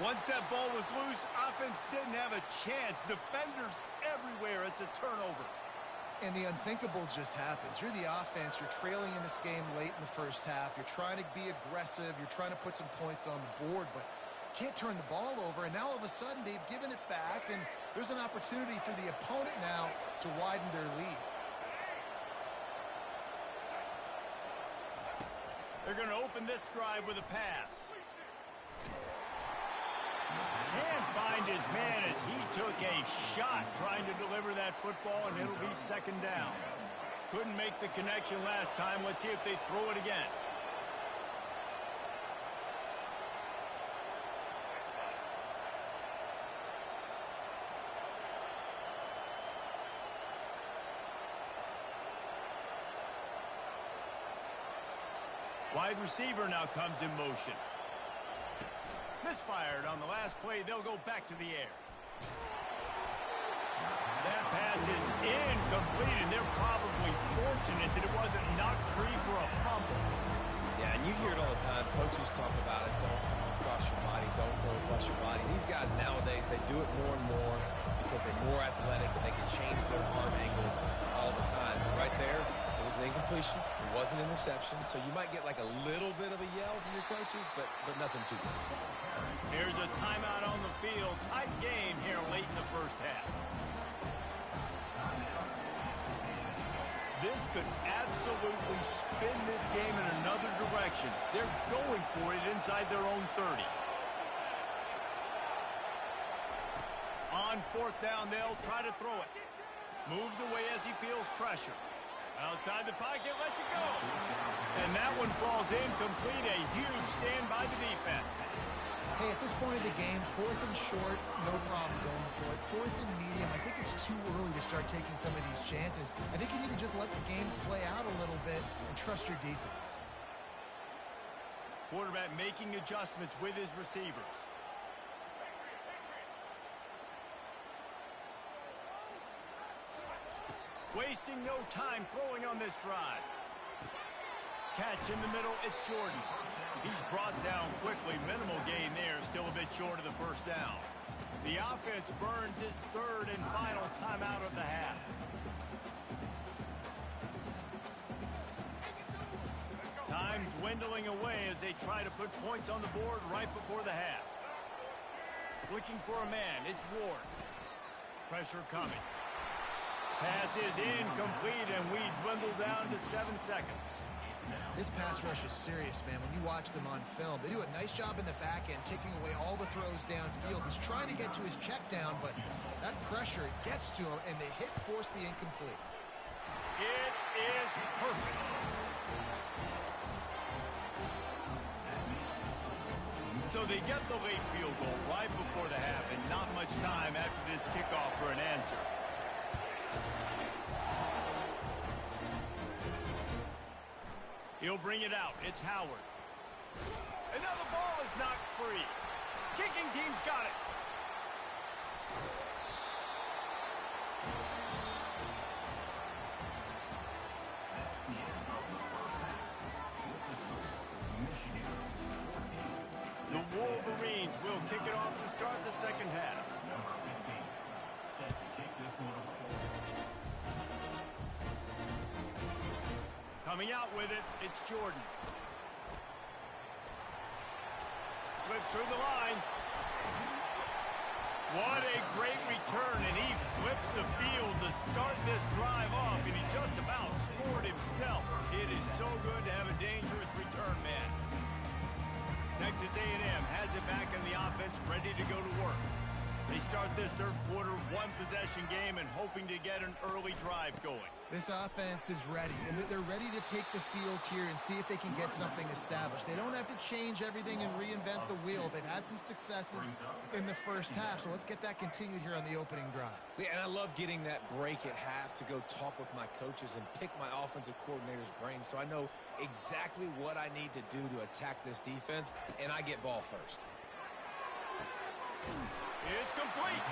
Once that ball was loose, offense didn't have a chance. Defenders everywhere. It's a turnover. And the unthinkable just happens. You're the offense. You're trailing in this game late in the first half. You're trying to be aggressive. You're trying to put some points on the board, but you can't turn the ball over. And now all of a sudden they've given it back, and there's an opportunity for the opponent now to widen their lead. They're going to open this drive with a pass. Can't find his man as he took a shot trying to deliver that football, and it'll be second down. Couldn't make the connection last time. Let's see if they throw it again. Wide receiver now comes in motion. Misfired on the last play. They'll go back to the air. That pass is incomplete, and they're probably fortunate that it wasn't knocked free for a fumble. Yeah, and you hear it all the time. Coaches talk about it. Don't cross your body. Don't go across your body. These guys nowadays, they do it more and more because they're more athletic and they can change their arm angles all the time. But right there, it was an incompletion. It was an interception. So you might get like a little bit of a yell from your coaches, but nothing too bad. Here's a timeout on the field. Tight game here late in the first half. This could absolutely spin this game in another direction. They're going for it inside their own 30. On fourth down, they'll try to throw it. Moves away as he feels pressure. Outside the pocket, lets it go. And that one falls incomplete. A huge stand by the defense. Hey, at this point of the game, fourth and short, no problem going for it. Fourth and medium, I think it's too early to start taking some of these chances. I think you need to just let the game play out a little bit and trust your defense. Quarterback making adjustments with his receivers. Wasting no time throwing on this drive. Catch in the middle, it's Jordan. He's brought down quickly. Minimal gain there, still a bit short of the first down. The offense burns its third and final timeout of the half. Time dwindling away as they try to put points on the board right before the half. Looking for a man, it's Ward. Pressure coming. Pass is incomplete, and we dwindle down to 7 seconds. This pass rush is serious, man. When you watch them on film, they do a nice job in the back end, taking away all the throws downfield. He's trying to get to his check down, but that pressure gets to him, and they force the incomplete. It is perfect. So they get the late field goal right before the half, and not much time after this kickoff for an answer. He'll bring it out. It's Howard. Another ball is knocked free. Kicking team's got it. The Wolverines will kick it off to start the second half. Coming out with it, it's Jordan. Slips through the line. What a great return, and he flips the field to start this drive off, and he just about scored himself. It is so good to have a dangerous return man. Texas A&M has it back in the offense, ready to go to work. They start this third quarter, one-possession game, and hoping to get an early drive going. This offense is ready, and they're ready to take the field here and see if they can get something established. They don't have to change everything and reinvent the wheel. They've had some successes in the first half, so let's get that continued here on the opening drive. Yeah, and I love getting that break at half to go talk with my coaches and pick my offensive coordinator's brain so I know exactly what I need to do to attack this defense, and I get ball first. It's complete.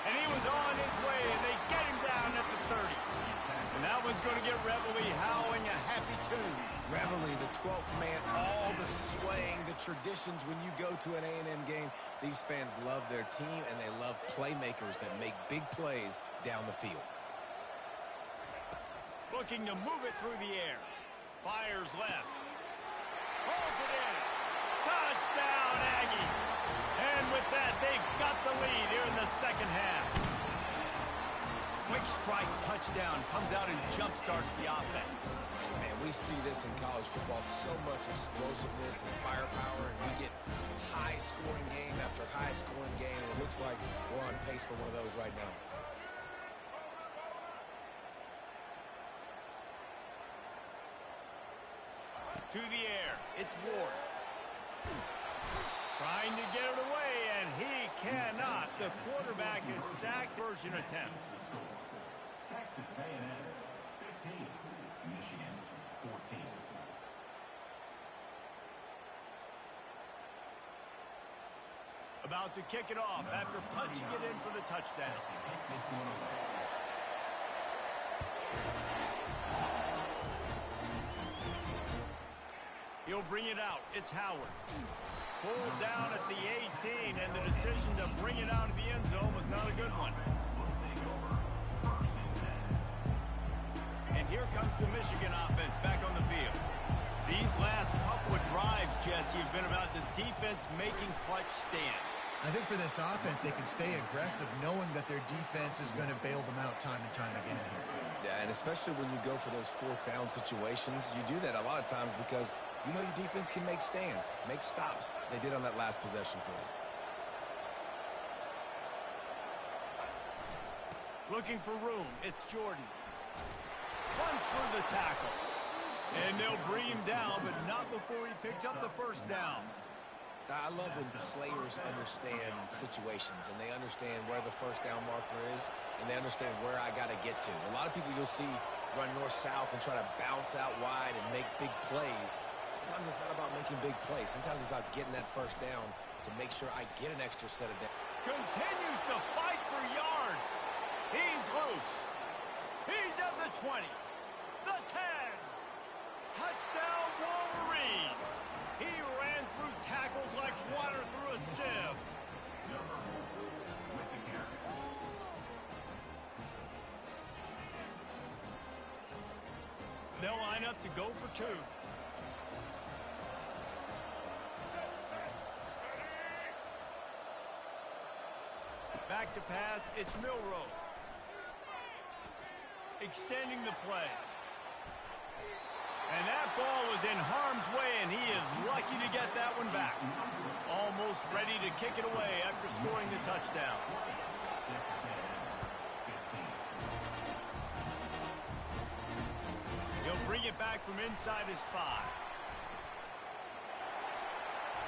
And he was on his way, and they get him down at the 30. And that one's going to get Reveille howling a happy tune. Reveille, the 12th man, all the swaying, the tradition. traditions when you go to an A&M game. These fans love their team, and they love playmakers that make big plays down the field. Looking to move it through the air. Fires left. Holds it in. Touchdown, Aggie. And with that, they've got the lead here in the second half. Quick strike touchdown comes out and jumpstarts the offense. Man, we see this in college football, so much explosiveness and firepower, and we get high-scoring game after high-scoring game, and it looks like we're on pace for one of those right now. To the air, it's Ward. Trying to get it away, and he cannot. The quarterback is sacked. Version attempt. Texas A&M 15, Michigan 14. About to kick it off after punching it in for the touchdown. He'll bring it out. It's Howard. Pulled down at the 18, and the decision to bring it out of the end zone was not a good one. And here comes the Michigan offense back on the field. These last couple of drives, Jesse, have been about the defense making clutch stand. I think for this offense, they can stay aggressive knowing that their defense is going to bail them out time and time again here. Yeah, and especially when you go for those fourth down situations, you do that a lot of times because you know your defense can make stands, make stops. They did on that last possession for you. Looking for room, it's Jordan. Runs through the tackle. And they'll bring him down, but not before he picks up the first down. I love when players understand situations and they understand where the first down marker is and they understand where I got to get to. A lot of people you'll see run north-south and try to bounce out wide and make big plays. Sometimes it's not about making big plays. Sometimes it's about getting that first down to make sure I get an extra set of downs. Continues to fight for yards. He's loose. He's at the 20, the 10. Touchdown, Wolverines. He ran through tackles like water through a sieve. They'll line up to go for two. Back to pass, it's Milroe. Extending the play. And that ball was in harm's way, and he is lucky to get that one back. Almost ready to kick it away after scoring the touchdown. He'll bring it back from inside his 5.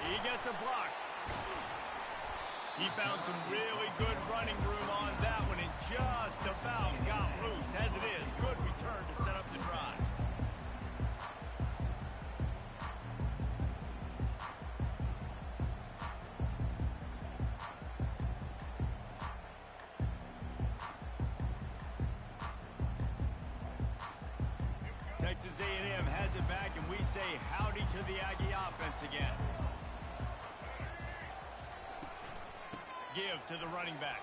He gets a block. He found some really good running room on that one and just about got loose. As it is, good return to set up the drive. Texas A&M has it back, and we say howdy to the Aggie offense again. Give to the running back.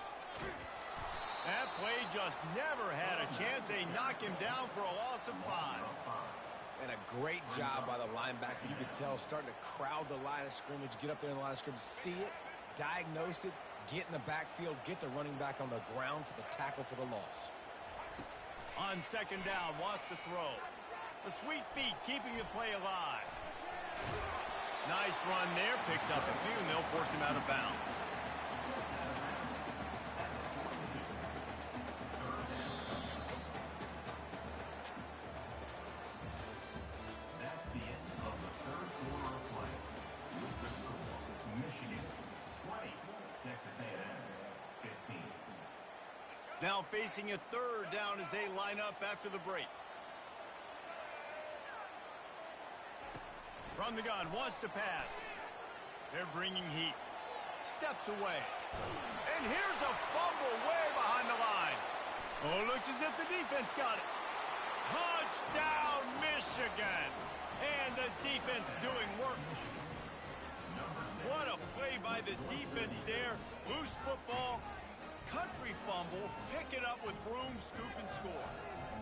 That play just never had a chance. They knock him down for a loss of 5. And a great job by the linebacker. You could tell starting to crowd the line of scrimmage, get up there in the line of scrimmage, see it, diagnose it, get in the backfield, get the running back on the ground for the tackle for the loss. On second down, wants to throw. The sweet feet keeping the play alive. Nice run there, picks up a few, and they'll force him out of bounds. That's the end of the third quarter of play. With the score, Michigan 20, Texas A&M 15. Now facing a third down as they line up after the break. From the gun, wants to pass. They're bringing heat. Steps away. And here's a fumble way behind the line. Oh, looks as if the defense got it. Touchdown, Michigan. And the defense doing work. What a play by the defense there. Loose football, country fumble, pick it up with room, scoop, and score.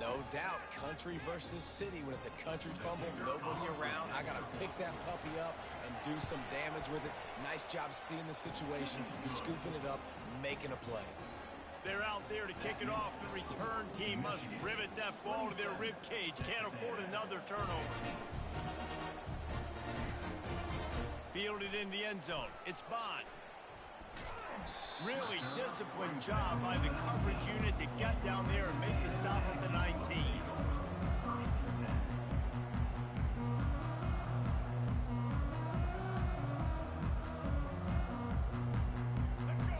No doubt, country versus city. When it's a country fumble, nobody around. I got to pick that puppy up and do some damage with it. Nice job seeing the situation, scooping it up, making a play. They're out there to kick it off. The return team must rivet that ball to their rib cage. Can't afford another turnover. Fielded in the end zone. It's Bond. Really disciplined job by the coverage unit to get down there and make the stop at the 19.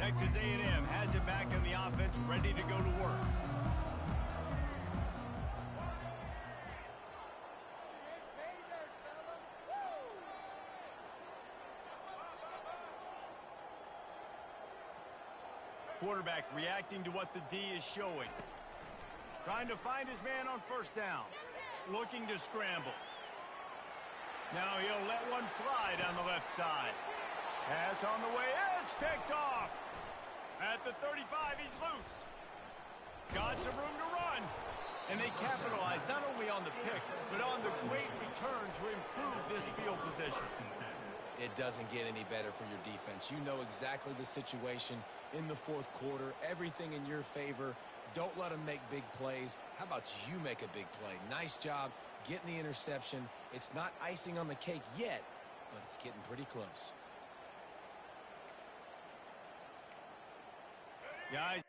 Texas A&M has it back in the offense, ready to go to work. Quarterback reacting to what the D is showing. Trying to find his man on first down. Looking to scramble. Now he'll let one fly down the left side. Pass on the way. It's picked off. At the 35, he's loose. Got some room to run. And they capitalize not only on the pick, but on the great return to improve this field position. It doesn't get any better for your defense. You know exactly the situation in the fourth quarter. Everything in your favor. Don't let them make big plays. How about you make a big play? Nice job getting the interception. It's not icing on the cake yet, but it's getting pretty close. Guys.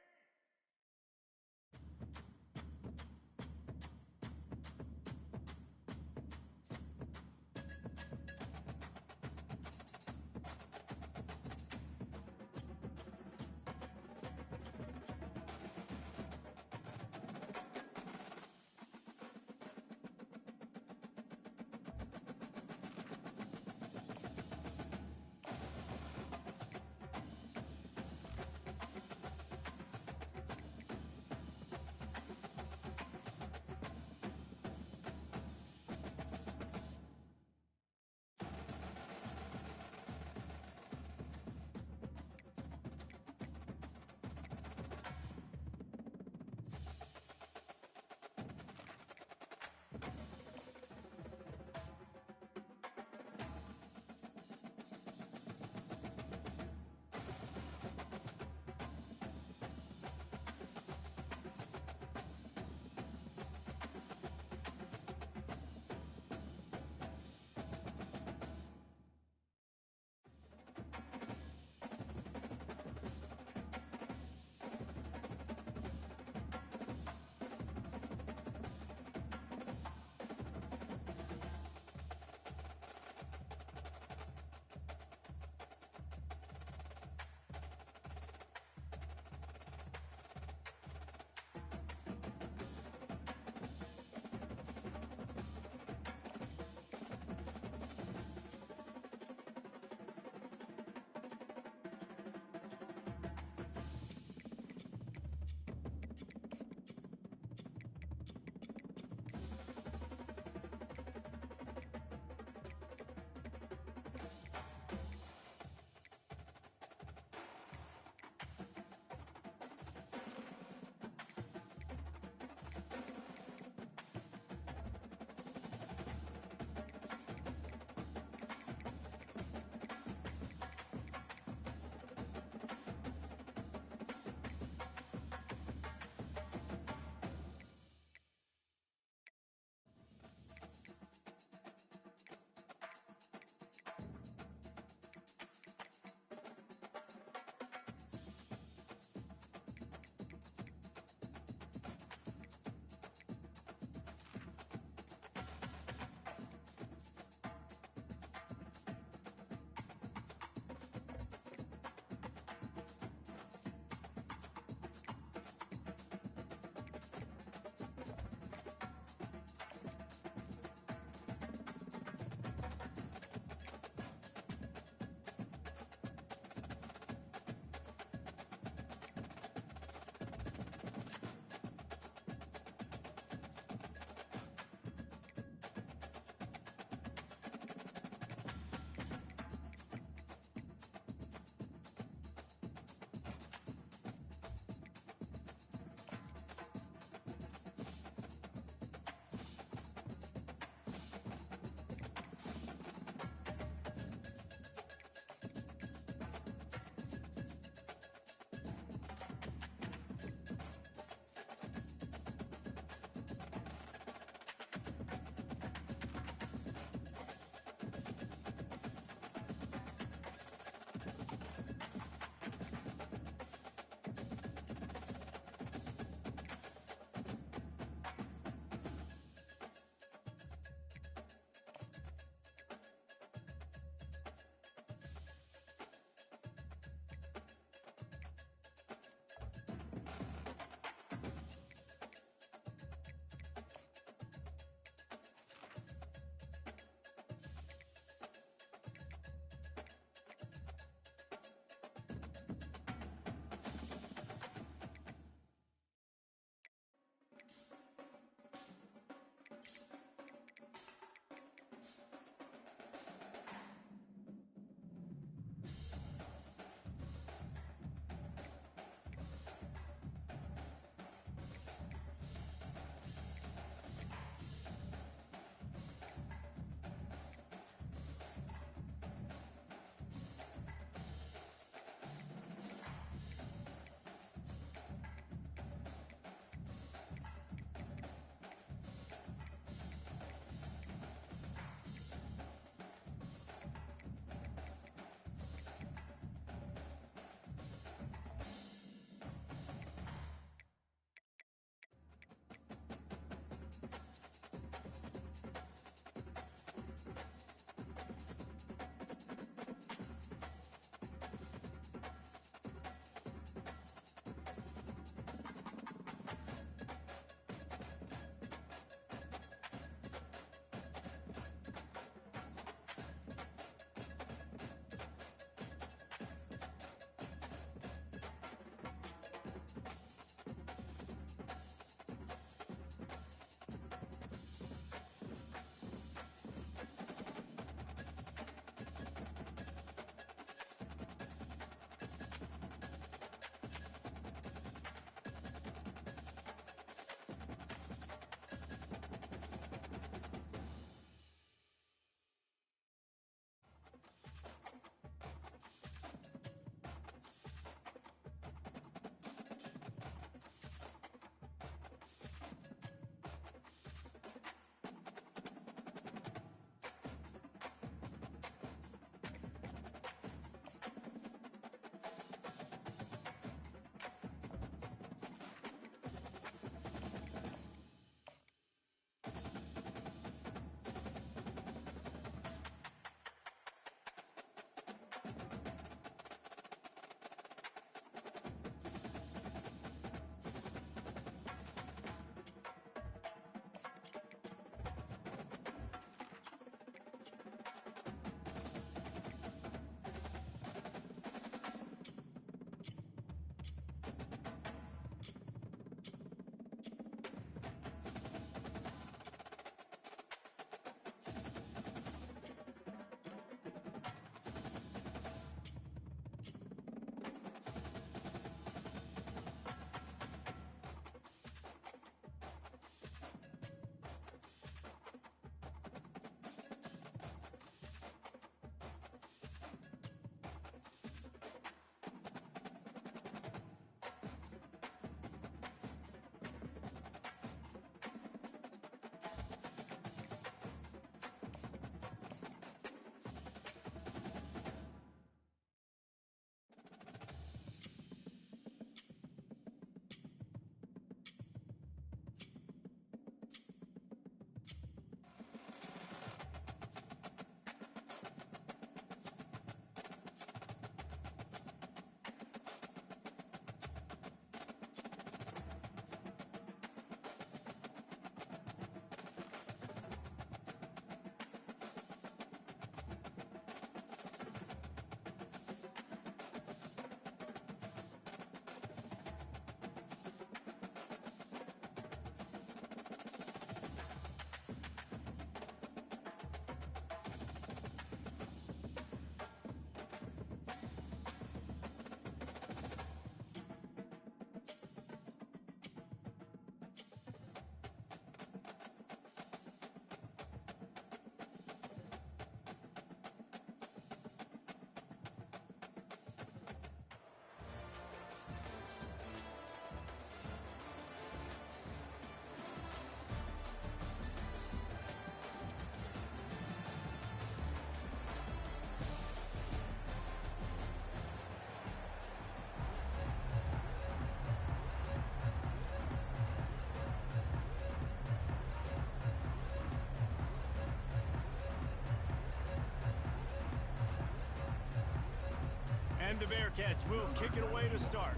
And the Bearcats will kick it away to start.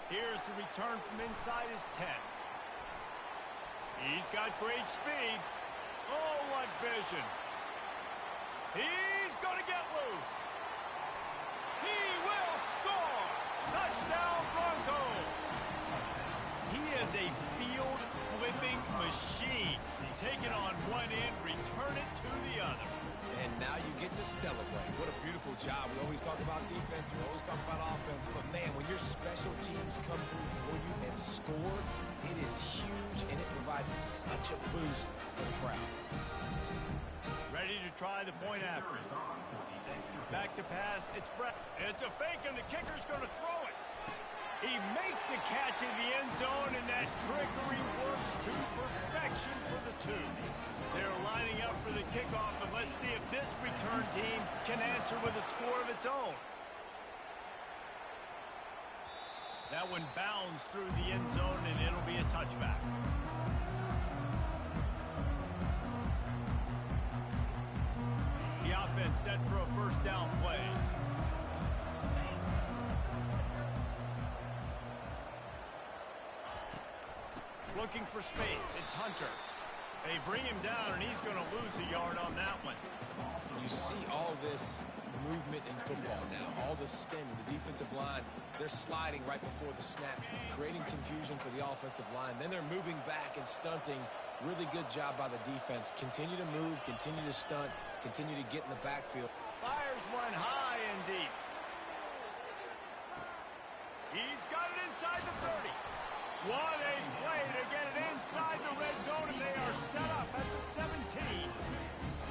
Here's the return from inside his 10. He's got great speed. Oh, what vision. He's going to get loose. He will score. Touchdown, Broncos. He is a field-flipping machine. Take it on one end, return it to the other. And now you get to celebrate. What a beautiful job. We always talk about defense. We always talk about offense. But, man, when your special teams come through for you and score, it is huge, and it provides such a boost for the crowd. Ready to try the point after. Back to pass. It's Brett. It's a fake, and the kicker's going to throw it. He makes the catch in the end zone, and that trickery works to perfection for the two. They're lining up for the kickoff, and let's see if this return team can answer with a score of its own. That one bounds through the end zone, and it'll be a touchback. The offense set for a first down play. Looking for space. It's Hunter. They bring him down, and he's going to lose a yard on that one. You see all this movement in football now. All the stemming, the defensive line, they're sliding right before the snap, creating confusion for the offensive line. Then they're moving back and stunting. Really good job by the defense. Continue to move, continue to stunt, continue to get in the backfield. Fires one high and deep. He's got it inside the 30. What a play to get it inside the red zone, and they are set up at the 17.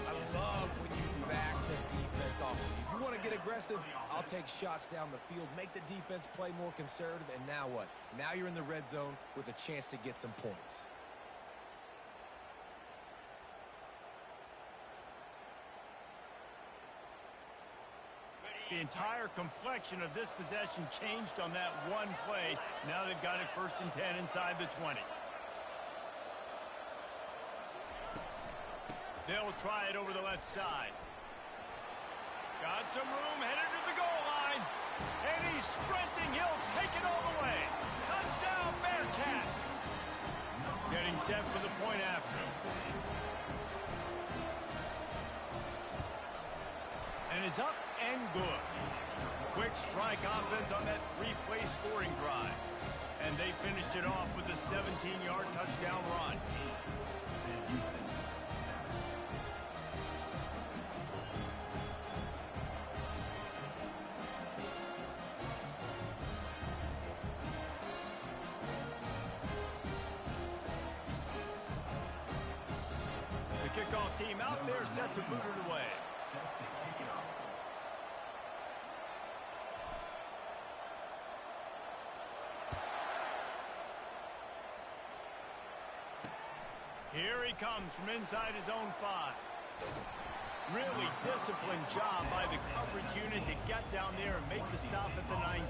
I love when you back the defense off. If you want to get aggressive, I'll take shots down the field, make the defense play more conservative, and now what? Now you're in the red zone with a chance to get some points. The entire complexion of this possession changed on that one play. Now they've got it 1st and 10 inside the 20. They'll try it over the left side. Got some room, headed to the goal line. And he's sprinting. He'll take it all the way. Touchdown, Bearcats. Getting set for the point after. And it's up and good. Quick strike offense on that 3-play scoring drive. And they finished it off with a 17-yard touchdown run. The kickoff team out there set to boot it away. Here he comes from inside his own 5. Really disciplined job by the coverage unit to get down there and make the stop at the 19.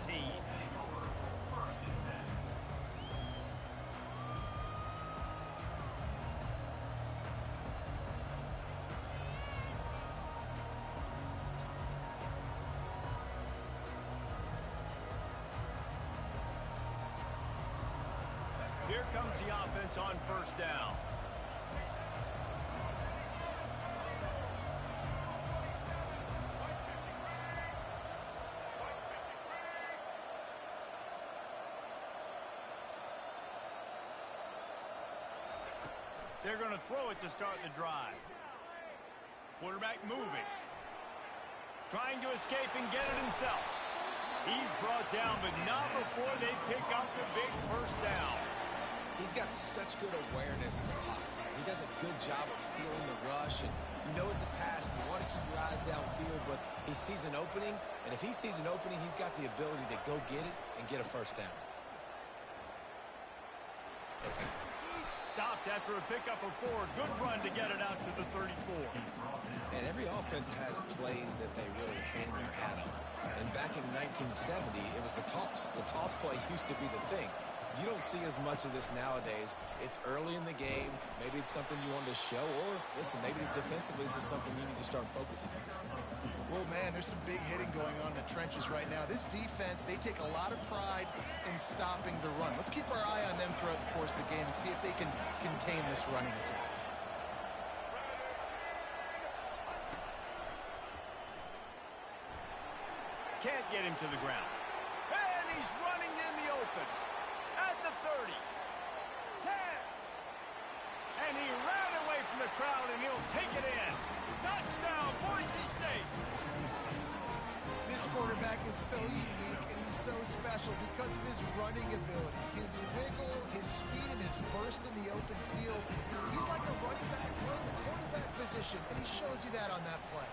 Here comes the offense on 1st down. They're going to throw it to start the drive. Quarterback moving. Trying to escape and get it himself. He's brought down, but not before they pick up the big 1st down. He's got such good awareness in the pocket. He does a good job of feeling the rush, and you know it's a pass, and you want to keep your eyes downfield, but he sees an opening, and if he sees an opening, he's got the ability to go get it and get a 1st down. Stopped after a pickup of 4. Good run to get it out to the 34. And every offense has plays that they really hang their hat on. And back in 1970, it was the toss. The toss play used to be the thing. You don't see as much of this nowadays. It's early in the game. Maybe it's something you want to show, or listen, maybe defensively this is something you need to start focusing on. Well, man, there's some big hitting going on in the trenches right now. This defense, they take a lot of pride in stopping the run. Let's keep our eye on them throughout the course of the game and see if they can contain this running attack. Can't get him to the ground. And he's running in the open. At the 30. 10. And he ran away from the crowd, and he'll take it in. Touchdown, Boise State. This quarterback is so unique and he's so special because of his running ability, his wiggle, his speed, and his burst in the open field. He's like a running back playing the quarterback position, and he shows you that on that play.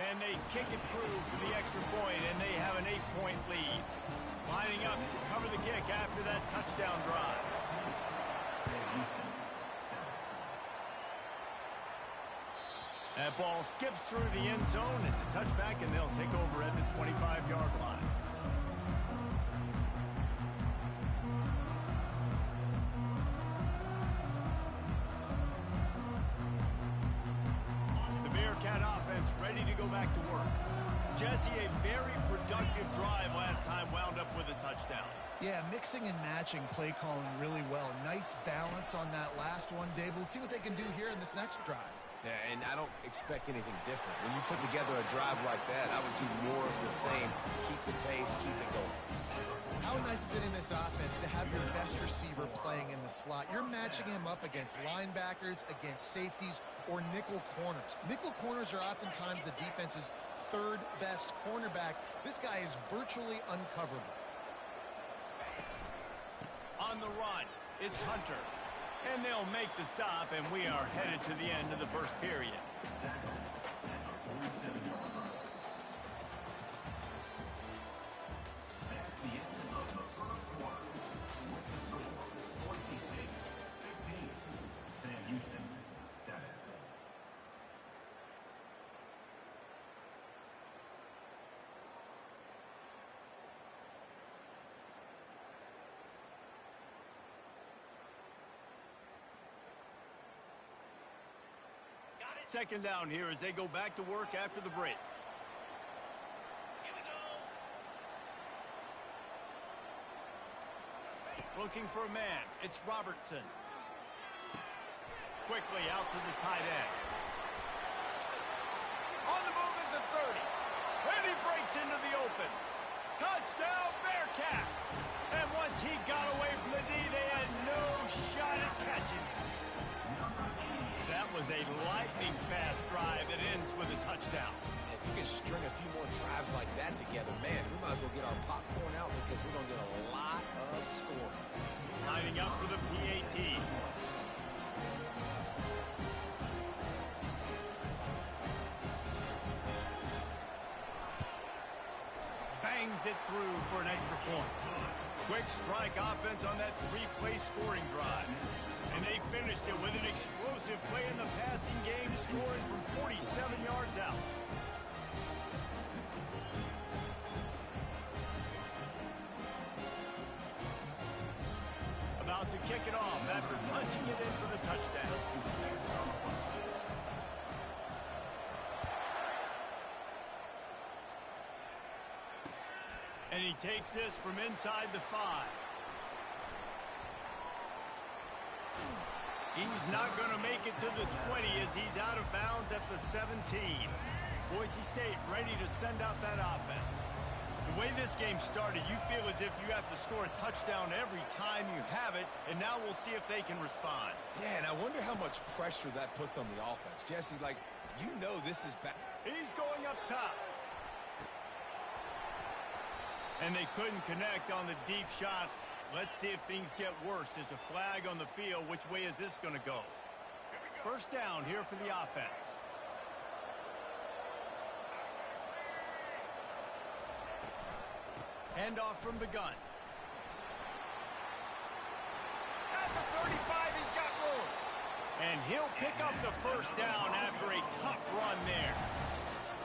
And they kick it through for the extra point, and they have an 8-point lead. Lining up to cover the kick after that touchdown drive. That ball skips through the end zone. It's a touchback, and they'll take over at the 25-yard line. The Bearcat offense ready to go back to work. Jesse, a very productive drive last time wound up with a touchdown. Yeah, mixing and matching play calling really well. Nice balance on that last one, Dave. Let's see what they can do here in this next drive. Yeah, and I don't expect anything different. When you put together a drive like that, I would do more of the same. Keep the pace, keep it going. How nice is it in this offense to have your best receiver playing in the slot? You're matching him up against linebackers, against safeties, or nickel corners. Nickel corners are oftentimes the defense's third best cornerback. This guy is virtually uncoverable. On the run, it's Hunter. And they'll make the stop, and we are headed to the end of the first period. Second down here as they go back to work after the break. Looking for a man. It's Robertson. Quickly out to the tight end. On the move at the 30. And he breaks into the open. Touchdown, Bearcats! And once he got away from the D, they had no shot at catching him. That was a lightning-fast drive that ends with a touchdown. If you can string a few more drives like that together, man, we might as well get our popcorn out because we're going to get a lot of scoring. Lining up for the PAT. Bangs it through for an extra point. Quick strike offense on that three-play scoring drive. And they finished it with an explosive play in the passing game, scoring from 47 yards out. About to kick it off after punching it in for the touchdown. And he takes this from inside the 5. He's not going to make it to the 20 as he's out of bounds at the 17. Boise State ready to send out that offense. The way this game started, you feel as if you have to score a touchdown every time you have it, and now we'll see if they can respond. Yeah, and I wonder how much pressure that puts on the offense. Jesse, like, you know this is bad. He's going up top. And they couldn't connect on the deep shot. Let's see if things get worse. There's a flag on the field. Which way is this going to go? First down here for the offense. Handoff from the gun. At the 35, he's got room. And he'll pick up the first down after a tough run there.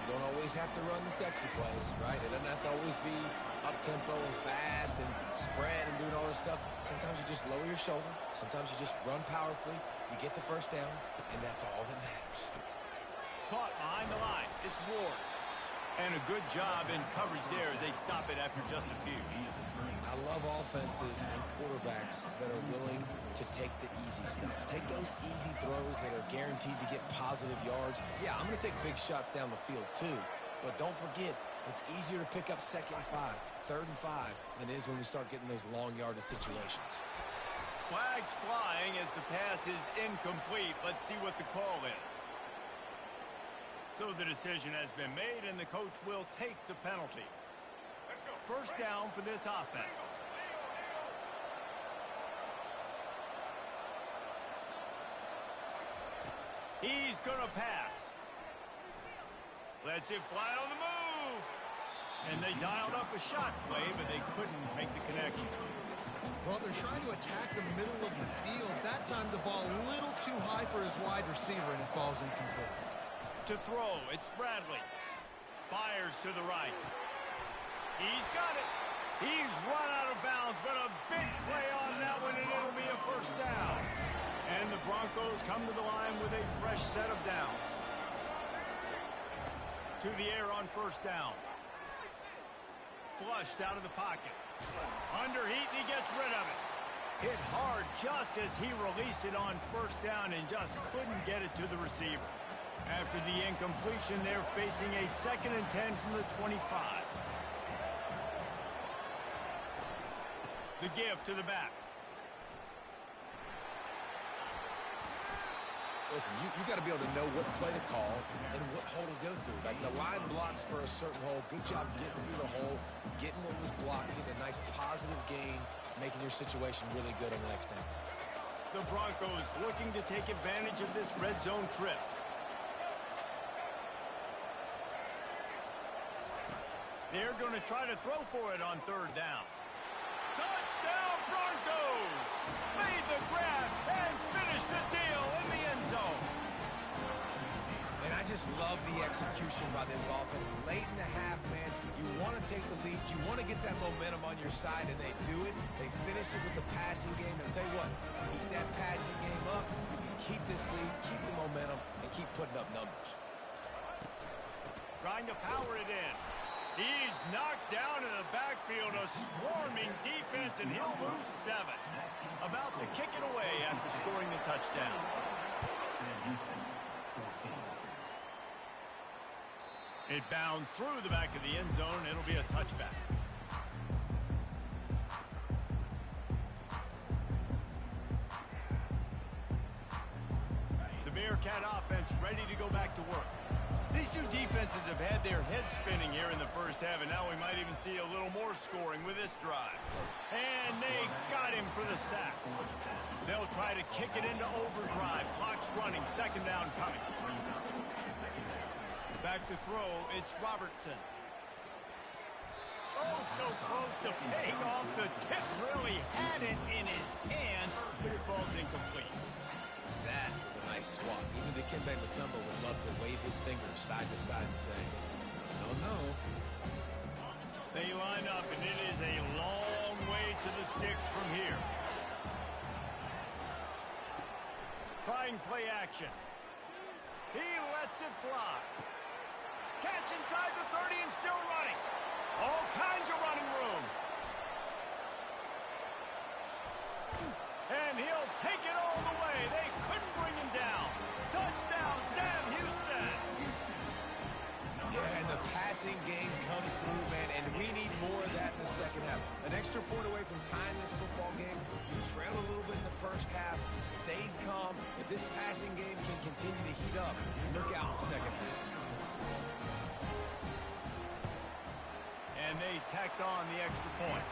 You don't always have to run the sexy plays, right? It doesn't have to always be up-tempo and fast and spread and doing all this stuff. Sometimes you just lower your shoulder. Sometimes you just run powerfully. You get the first down, and that's all that matters. Caught behind the line. It's Ward. And a good job in coverage there as they stop it after just a few. I love offenses and quarterbacks that are willing to take the easy stuff. Take those easy throws that are guaranteed to get positive yards. Yeah, I'm going to take big shots down the field too. But don't forget, it's easier to pick up 2nd and 5, 3rd and 5 than it is when we start getting those long yardage situations. Flags flying as the pass is incomplete. Let's see what the call is. So the decision has been made, and the coach will take the penalty. First down for this offense. He's going to pass. Lets it fly on the move. And they dialed up a shot play, but they couldn't make the connection. Well, they're trying to attack the middle of the field. That time the ball a little too high for his wide receiver, and it falls incomplete. To throw, it's Bradley. Fires to the right. He's got it. He's run out of bounds, but a big play on that one, and it'll be a first down. And the Broncos come to the line with a fresh set of downs. To the air on first down. Flushed out of the pocket. Under heat, and he gets rid of it. Hit hard just as he released it on first down and just couldn't get it to the receiver. After the incompletion, they're facing a 2nd and 10 from the 25. The give to the back. Listen, you got to be able to know what play to call and what hole to go through. Like the line blocks for a certain hole. Good job getting through the hole, getting what was blocked, getting a nice positive gain, making your situation really good on the next down. The Broncos looking to take advantage of this red zone trip. They're going to try to throw for it on 3rd down. Touchdown Broncos! Made the grab and finished the deal in the end zone. And I just love the execution by this offense. Late in the half, man, you want to take the lead. You want to get that momentum on your side, and they do it. They finish it with the passing game. And I'll tell you what, keep that passing game up. You keep this lead, keep the momentum, and keep putting up numbers. Trying to power it in. He's knocked down in the backfield, a swarming defense, and he'll lose 7. About to kick it away after scoring the touchdown. It bounds through the back of the end zone. It'll be a touchback. The Bearcat offense ready to go back to work. These two defenses have had their heads spinning here in the first half, and now we might even see a little more scoring with this drive. And they got him for the sack. They'll try to kick it into overdrive. Clock's running. 2nd down coming. Back to throw. It's Robertson. Oh, so close to paying off. The tip really had it in his hands, but it falls incomplete. That was a nice swat. Even Dikembe Mutombo would love to wave his fingers side to side and say, no, no. They line up, and it is a long way to the sticks from here. Trying play action. He lets it fly. Catch inside the 30 and still running. All kinds of running room. And he'll take it all the way. They couldn't bring him down. Touchdown, Sam Houston. Yeah, and the passing game comes through, man, and we need more of that in the second half. An extra point away from tying this football game. You trailed a little bit in the first half, stayed calm. If this passing game can continue to heat up, look out in the second half. And they tacked on the extra point.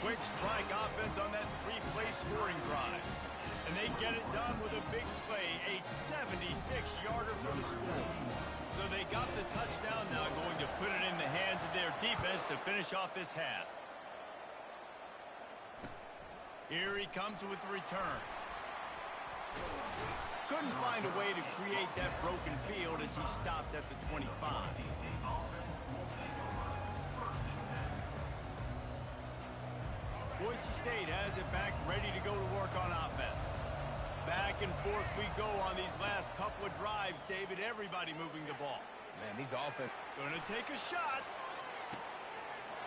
Quick strike offense on that 3-play scoring drive. And they get it done with a big play, a 76-yarder for the score. So they got the touchdown, now going to put it in the hands of their defense to finish off this half. Here he comes with the return. Couldn't find a way to create that broken field as he stopped at the 25. Boise State has it back, ready to go to work on offense. Back and forth we go on these last couple of drives, David. Everybody moving the ball. Man, these offense... Going to take a shot.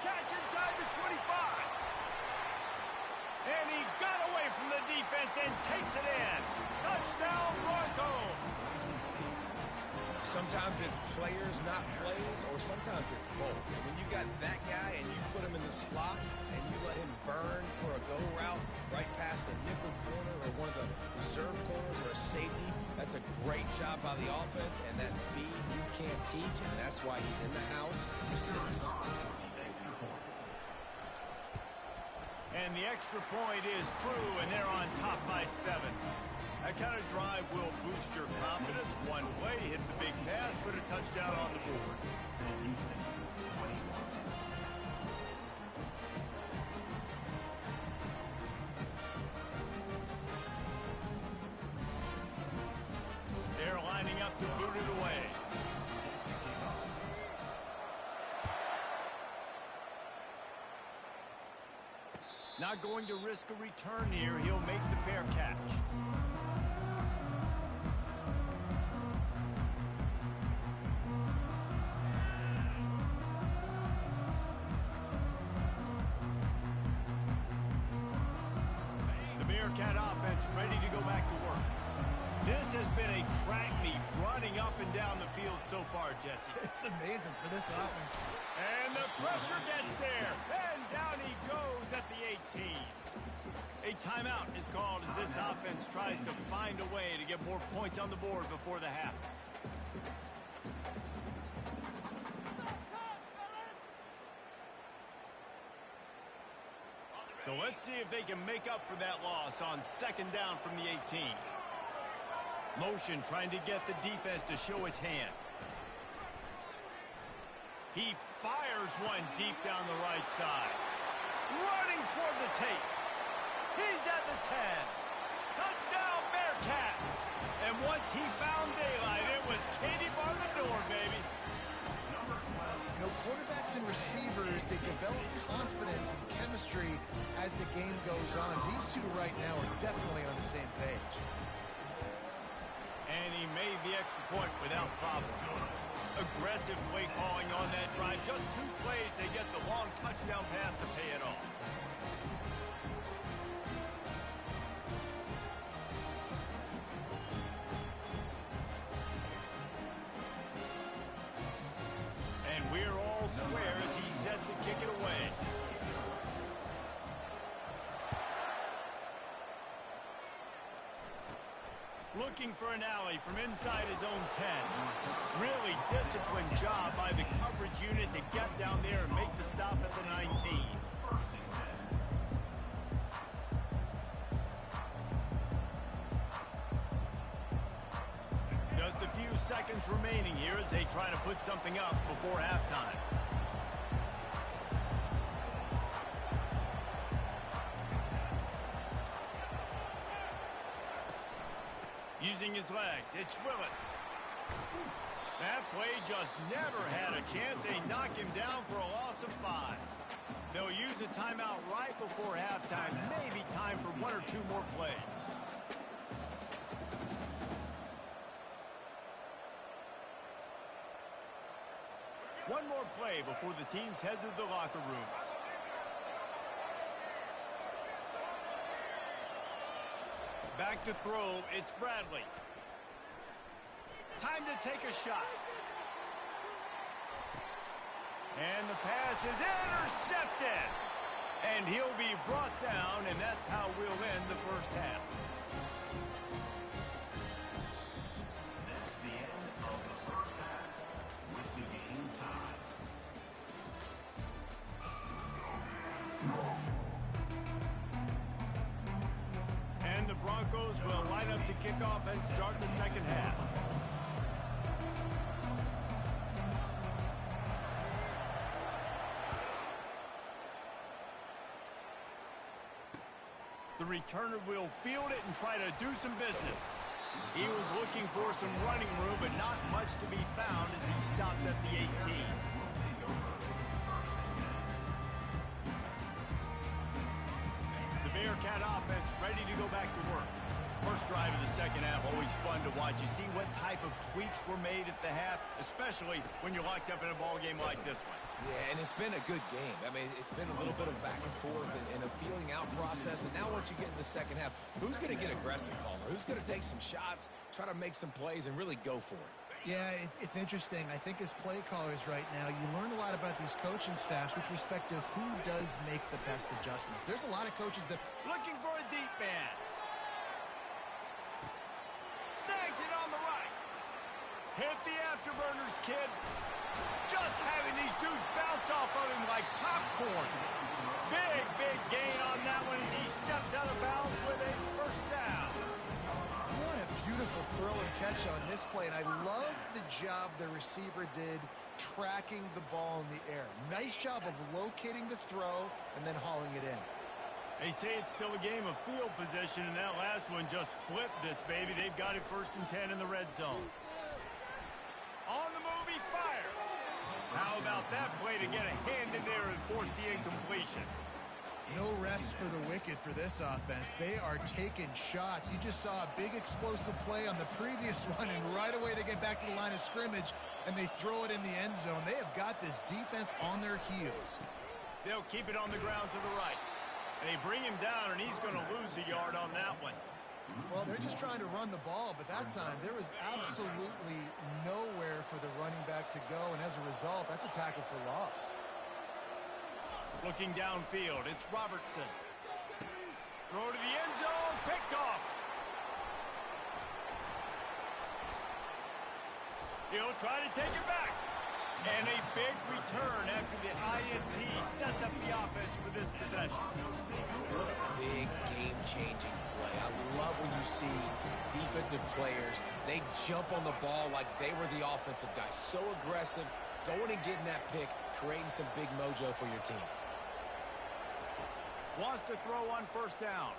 Catch inside the 25. And he got away from the defense and takes it in. Touchdown, Broncos. Sometimes it's players, not plays, or sometimes it's both. And when you got that guy and you put him in the slot and you let him burn for a go route right past a nickel corner or one of the reserve corners or a safety, that's a great job by the offense, and that speed you can't teach, and that's why he's in the house for 6. And the extra point is true, and they're on top by 7. That kind of drive will boost your confidence. One way, hit the big pass, put a touchdown on the board. They're lining up to boot it away. Not going to risk a return here. He'll make the fair catch. The Bearcat offense ready to go back to work. This has been a track meet running up and down the field so far, Jesse. It's amazing for this offense. And the pressure gets there. And down he goes at the 18. A timeout is called as this offense tries to find a way to get more points on the board before the half. So let's see if they can make up for that loss on 2nd down from the 18. Motion trying to get the defense to show his hand. He fires one deep down the right side. Running toward the tape. He's at the 10. Touchdown, Bearcats. And once he found daylight, it was Katie bar the door, baby. You know, quarterbacks and receivers, they develop confidence and chemistry as the game goes on. These two right now are definitely on the same page. And he made the extra point without problem. Aggressive play calling on that drive. Just 2 plays, they get the long touchdown pass to pay it off. And we're all square as he's set to kick it away. Looking for an alley from inside his own 10. Really disciplined job by the coverage unit to get down there and make the stop at the 19. Just a few seconds remaining here as they try to put something up before halftime. Using his legs, it's Willis. That play just never had a chance. They knock him down for a loss of 5. They'll use a timeout right before halftime. Maybe time for 1 or 2 more plays. One more play before the teams head to the locker rooms. Back to throw, it's Bradley. Time to take a shot. And the pass is intercepted. And he'll be brought down, and that's how we'll end the first half. That's the end of the first half with the game tied. And the Broncos will line up to kick off and start the second half. The returner will field it and try to do some business. He was looking for some running room, but not much to be found as he stopped at the 18. Bearcat offense ready to go back to work. First drive of the second half, always fun to watch. You see what type of tweaks were made at the half, especially when you're locked up in a ball game like this one. Yeah, and it's been a good game. I mean, it's been a little bit of back and forth and a feeling out process. And now once you get in the second half, who's going to get aggressive, Palmer? Who's going to take some shots, try to make some plays, and really go for it? Yeah, it's interesting. I think as play callers right now, you learn a lot about these coaching staffs with respect to who does make the best adjustments. There's a lot of coaches that... Looking for a deep man. Snags it on the right. Hit the afterburners, kid. Just having these dudes bounce off of him like popcorn. Big gain on that one as he steps out of bounds with a first down. What a beautiful throw and catch on this play, and I love the job the receiver did tracking the ball in the air. Nice job of locating the throw and then hauling it in. They say it's still a game of field position, and that last one just flipped this baby. They've got it 1st and 10 in the red zone. On the move, he fires. How about that play to get a hand in there and force the incompletion? No rest for the wicked for this offense. They are taking shots. You just saw a big explosive play on the previous one, and right away they get back to the line of scrimmage, and they throw it in the end zone. They have got this defense on their heels. They'll keep it on the ground to the right. They bring him down, and he's going to lose a yard on that one. Well, they're just trying to run the ball, but that time there was absolutely nowhere for the running back to go, and as a result, that's a tackle for loss. Looking downfield, it's Robertson. Throw to the end zone, picked off. He'll try to take it back. And a big return after the INT sets up the offense for this possession. What a big game-changing play. I love when you see defensive players, they jump on the ball like they were the offensive guys. So aggressive, going and getting that pick, creating some big mojo for your team. Wants to throw on first down.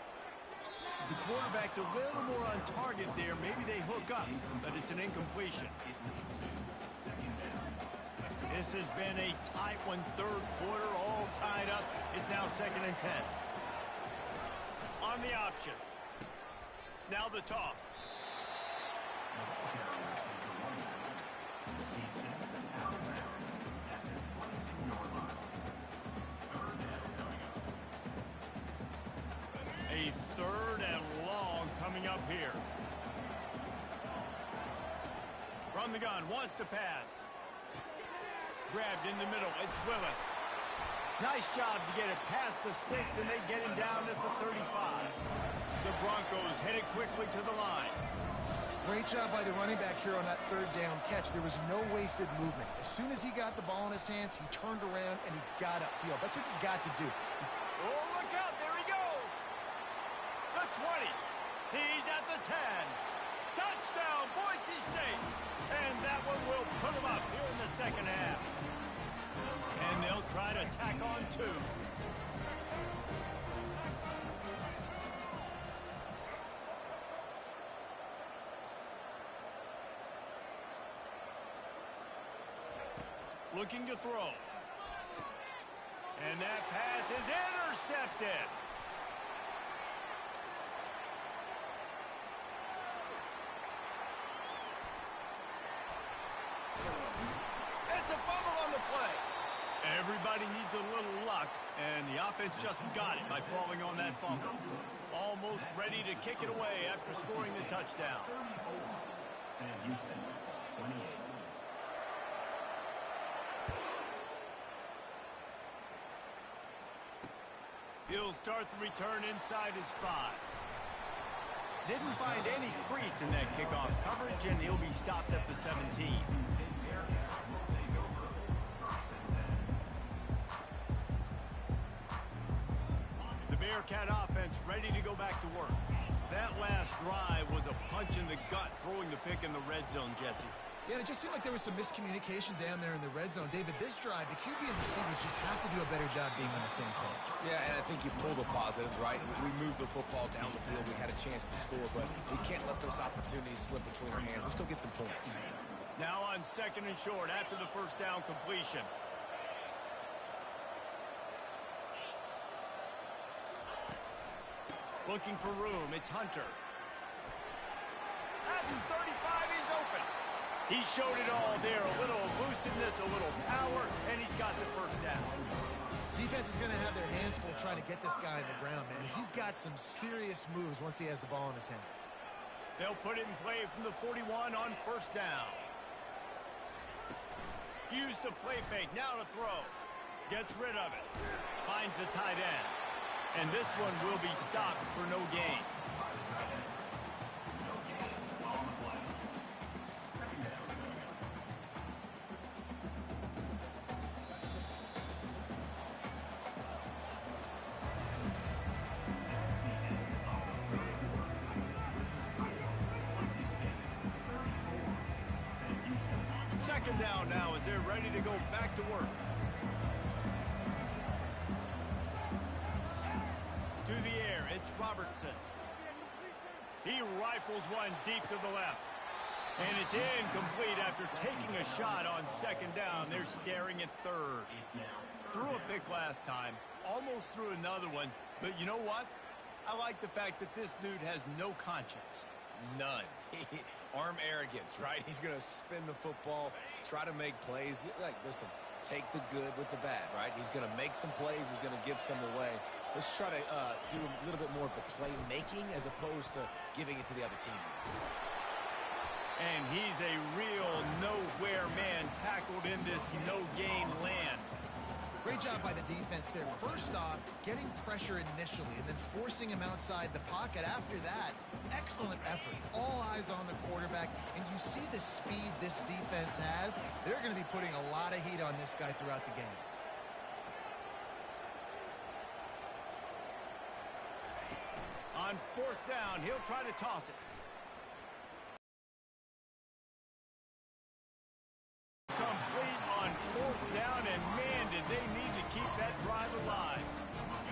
The quarterback's a little more on target there. Maybe they hook up, but it's an incompletion. This has been a tight one, third quarter, all tied up. It's now 2nd and 10. On the option. Now the toss. A 3rd and long coming up here. From the gun, wants to pass. Grabbed in the middle, it's Willis. Nice job to get it past the sticks, and they get him down at the 35. The Broncos headed quickly to the line. Great job by the running back here on that 3rd down catch. There was no wasted movement. As soon as he got the ball in his hands, he turned around and he got upfield. That's what you got to do. Oh, look out, there he goes. The 20. He's at the 10. Touchdown, Boise State. And that one will put him up here in the second half. And they'll try to tack on 2. Looking to throw. And that pass is intercepted. It's a fumble on the play. Everybody needs a little luck, and the offense just got it by falling on that fumble. Almost ready to kick it away after scoring the touchdown. Sam Houston, 28. He'll start the return inside his 5. Didn't find any crease in that kickoff coverage, and he'll be stopped at the 17. The Bearcat offense ready to go back to work. That last drive was a punch in the gut, throwing the pick in the red zone, Jesse. Yeah, it just seemed like there was some miscommunication down there in the red zone. David, this drive, the QB and receivers just have to do a better job being on the same page. Yeah, and I think you pull the positives, right? We moved the football down the field. We had a chance to score, but we can't let those opportunities slip between our hands. Let's go get some points. Now on 2nd and short after the first down completion. Looking for room. It's Hunter. At the 35, he's open. He showed it all there. A little elusiveness, a little power, and he's got the first down. Defense is going to have their hands full trying to get this guy in the ground, man. He's got some serious moves once he has the ball in his hands. They'll put it in play from the 41 on first down. Use the play fake. Now to throw. Gets rid of it. Finds the tight end. And this one will be stopped for no gain. Second down now as they're ready to go back to work. To the air, it's Robertson. He rifles one deep to the left. And it's incomplete after taking a shot on second down. They're staring at third. Threw a pick last time. Almost threw another one. But you know what? I like the fact that this dude has no conscience. None. Arm arrogance, right? He's going to spin the football, try to make plays. Like, listen, take the good with the bad, right? He's going to make some plays. He's going to give some away. Let's try to do a little bit more of the playmaking as opposed to giving it to the other team. And he's a real nowhere man tackled in this no-gain land. Great job by the defense there. First off, getting pressure initially and then forcing him outside the pocket. After that, excellent effort. All eyes on the quarterback. And you see the speed this defense has. They're going to be putting a lot of heat on this guy throughout the game. On fourth down, he'll try to toss it. Complete on fourth down, and man, did they need to keep that drive alive.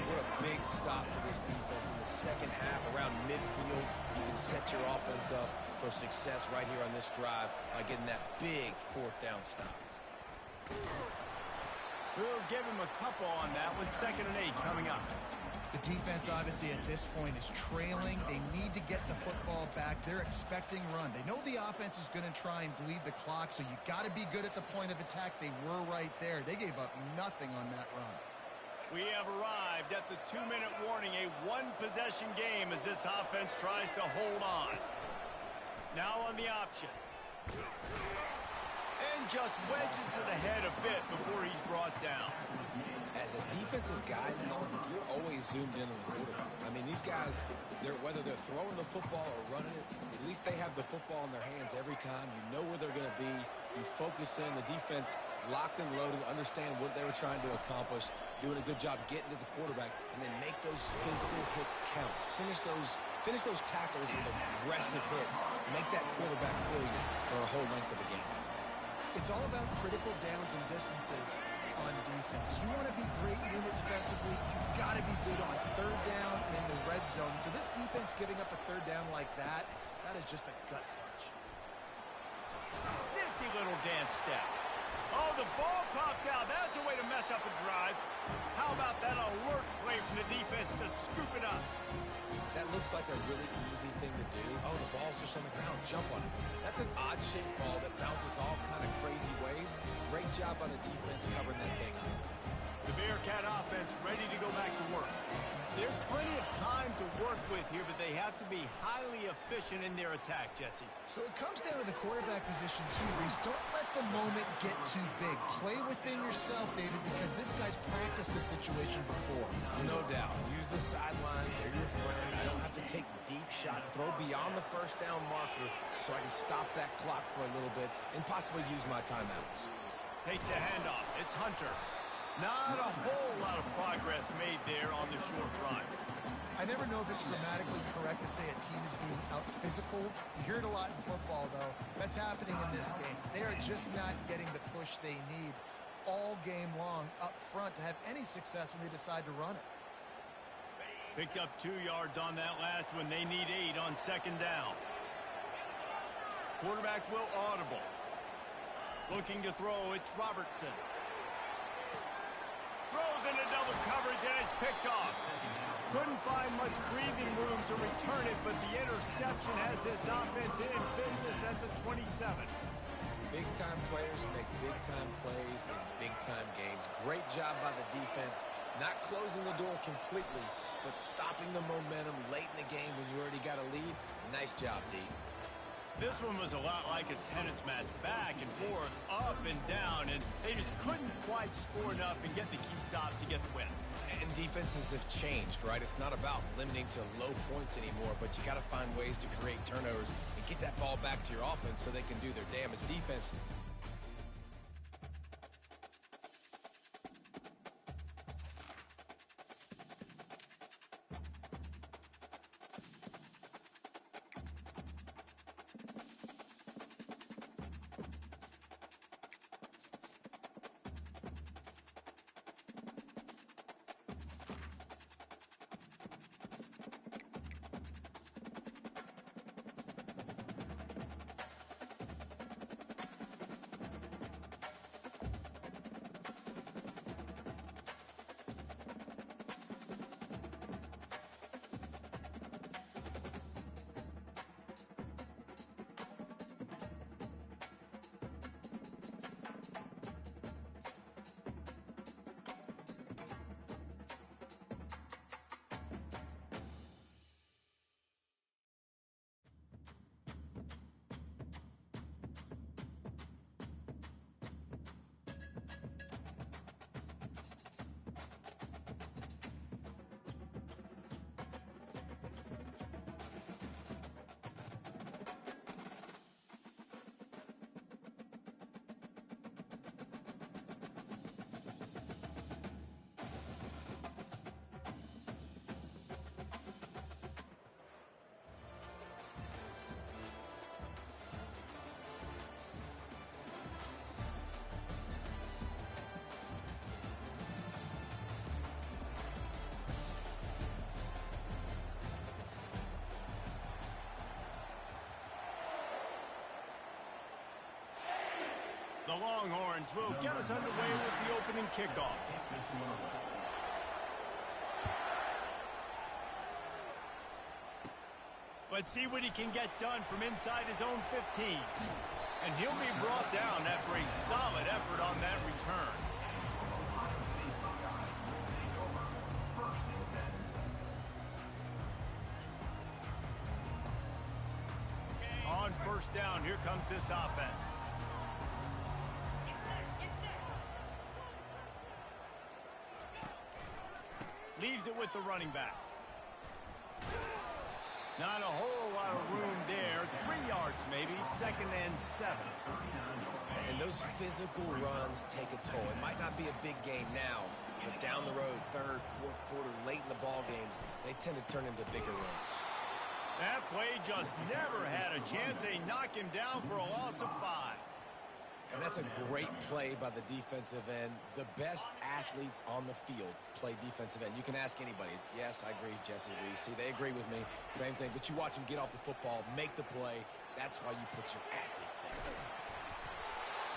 What a big stop for this defense in the second half around midfield. You can set your offense up for success right here on this drive by getting that big fourth down stop. We'll give him a couple on that with 2nd and 8 coming up. The defense, obviously, at this point is trailing. They need to get the football back. They're expecting run. They know the offense is going to try and bleed the clock, so you got to be good at the point of attack. They were right there. They gave up nothing on that run. We have arrived at the 2-minute warning, a one-possession game as this offense tries to hold on. Now on the option. And just wedges it ahead a bit before he's brought down. As a defensive guy now, you're always zoomed in on the quarterback. I mean, these guys, whether they're throwing the football or running it, at least they have the football in their hands every time. You know where they're going to be. You focus in. The defense locked and loaded, understand what they were trying to accomplish, doing a good job getting to the quarterback, and then make those physical hits count. Finish those tackles with aggressive hits. Make that quarterback feel you for a whole length of the game. It's all about critical downs and distances on defense. You want to be great unit defensively, you've got to be good on third down and in the red zone. For this defense giving up a third down like that, that is just a gut punch. Nifty little dance step. Oh, the ball popped out. That's a way to mess up a drive. How about that alert play from the defense to scoop it up? That looks like a really easy thing to do. Oh, the ball's just on the ground. Jump on it. That's an odd-shaped ball that bounces all kind of crazy ways. Great job on the defense covering that thing up. The Bearcat offense ready to go back to work. There's plenty of time to work with here, but they have to be highly efficient in their attack, Jesse. So it comes down to the quarterback position, too, Reese. Don't let the moment get too big. Play within yourself, David, because this guy's practiced the situation before. No doubt. Use the sidelines. They're your friend. I don't have to take deep shots. Throw beyond the first down marker so I can stop that clock for a little bit and possibly use my timeouts. Takes the handoff. It's Hunter. Not a whole lot of progress made there on the short run. I never know if it's grammatically correct to say a team is being out-physicaled. You hear it a lot in football, though. That's happening in this game. They are just not getting the push they need all game long up front to have any success when they decide to run it. Picked up 2 yards on that last one. They need 8 on second down. Quarterback will audible. Looking to throw, it's Robertson. Throws into double coverage, and it's picked off. Couldn't find much breathing room to return it, but the interception has this offense in business at the 27. Big-time players make big-time plays in big-time games. Great job by the defense, not closing the door completely, but stopping the momentum late in the game when you already got a lead. Nice job, D. This one was a lot like a tennis match, back and forth, up and down, and they just couldn't quite score enough and get the key stop to get the win. And defenses have changed, right? It's not about limiting to low points anymore, but you got to find ways to create turnovers and get that ball back to your offense so they can do their damage. Defense. The Longhorns will get us underway with the opening kickoff. Let's see what he can get done from inside his own 15. And he'll be brought down after a solid effort on that return. On first down, here comes this offense. Leaves it with the running back. Not a whole lot of room there. 3 yards maybe, 2nd and 7. And those physical runs take a toll. It might not be a big game now, but down the road, 3rd, 4th quarter, late in the ball games, they tend to turn into bigger runs. That play just never had a chance. They knock him down for a loss of 5. And that's a great play by the defensive end. The best athletes on the field play defensive end. You can ask anybody. Yes, I agree, Jesse Reese. See, they agree with me. Same thing. But you watch them get off the football, make the play. That's why you put your athletes there.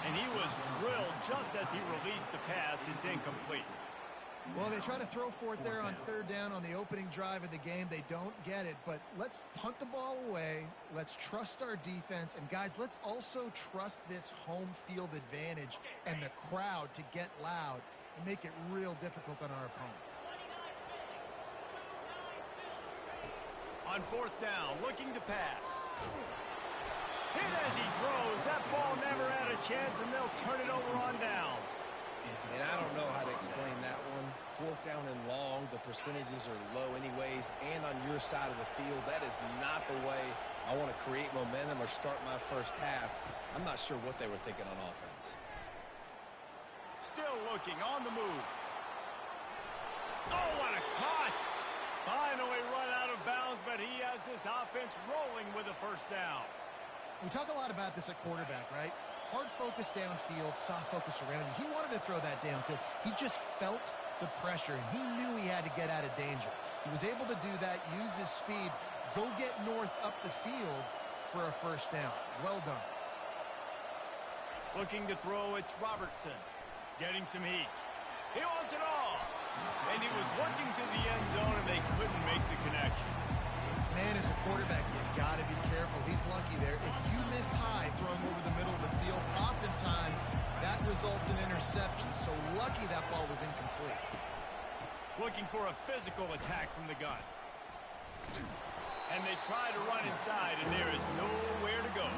And he was drilled just as he released the pass. It's incomplete. Well, they try to throw for it there on 3rd down on the opening drive of the game. They don't get it, but let's punt the ball away. Let's trust our defense. And, guys, let's also trust this home field advantage and the crowd to get loud and make it real difficult on our opponent. On 4th down, looking to pass. Hit as he throws. That ball never had a chance, and they'll turn it over on downs. And I don't know how to explain that one. 4th down and long, the percentages are low anyways, and on your side of the field, that is not the way I want to create momentum or start my first half. I'm not sure what they were thinking on offense. Still looking, on the move. Oh, what a cut! Finally run out of bounds, but he has this offense rolling with a 1st down. We talk a lot about this at quarterback, right? Hard focus downfield, soft focus around him. He wanted to throw that downfield. He just felt the pressure, and he knew he had to get out of danger. He was able to do that, use his speed, go get north up the field for a 1st down. Well done. Looking to throw, it's Robertson. Getting some heat. He wants it all. And he was looking to the end zone, and they couldn't unlucky there. If you miss high throwing over the middle of the field, oftentimes that results in interception. So lucky that ball was incomplete. Looking for a physical attack from the gun. And they try to run inside, and there is nowhere to go.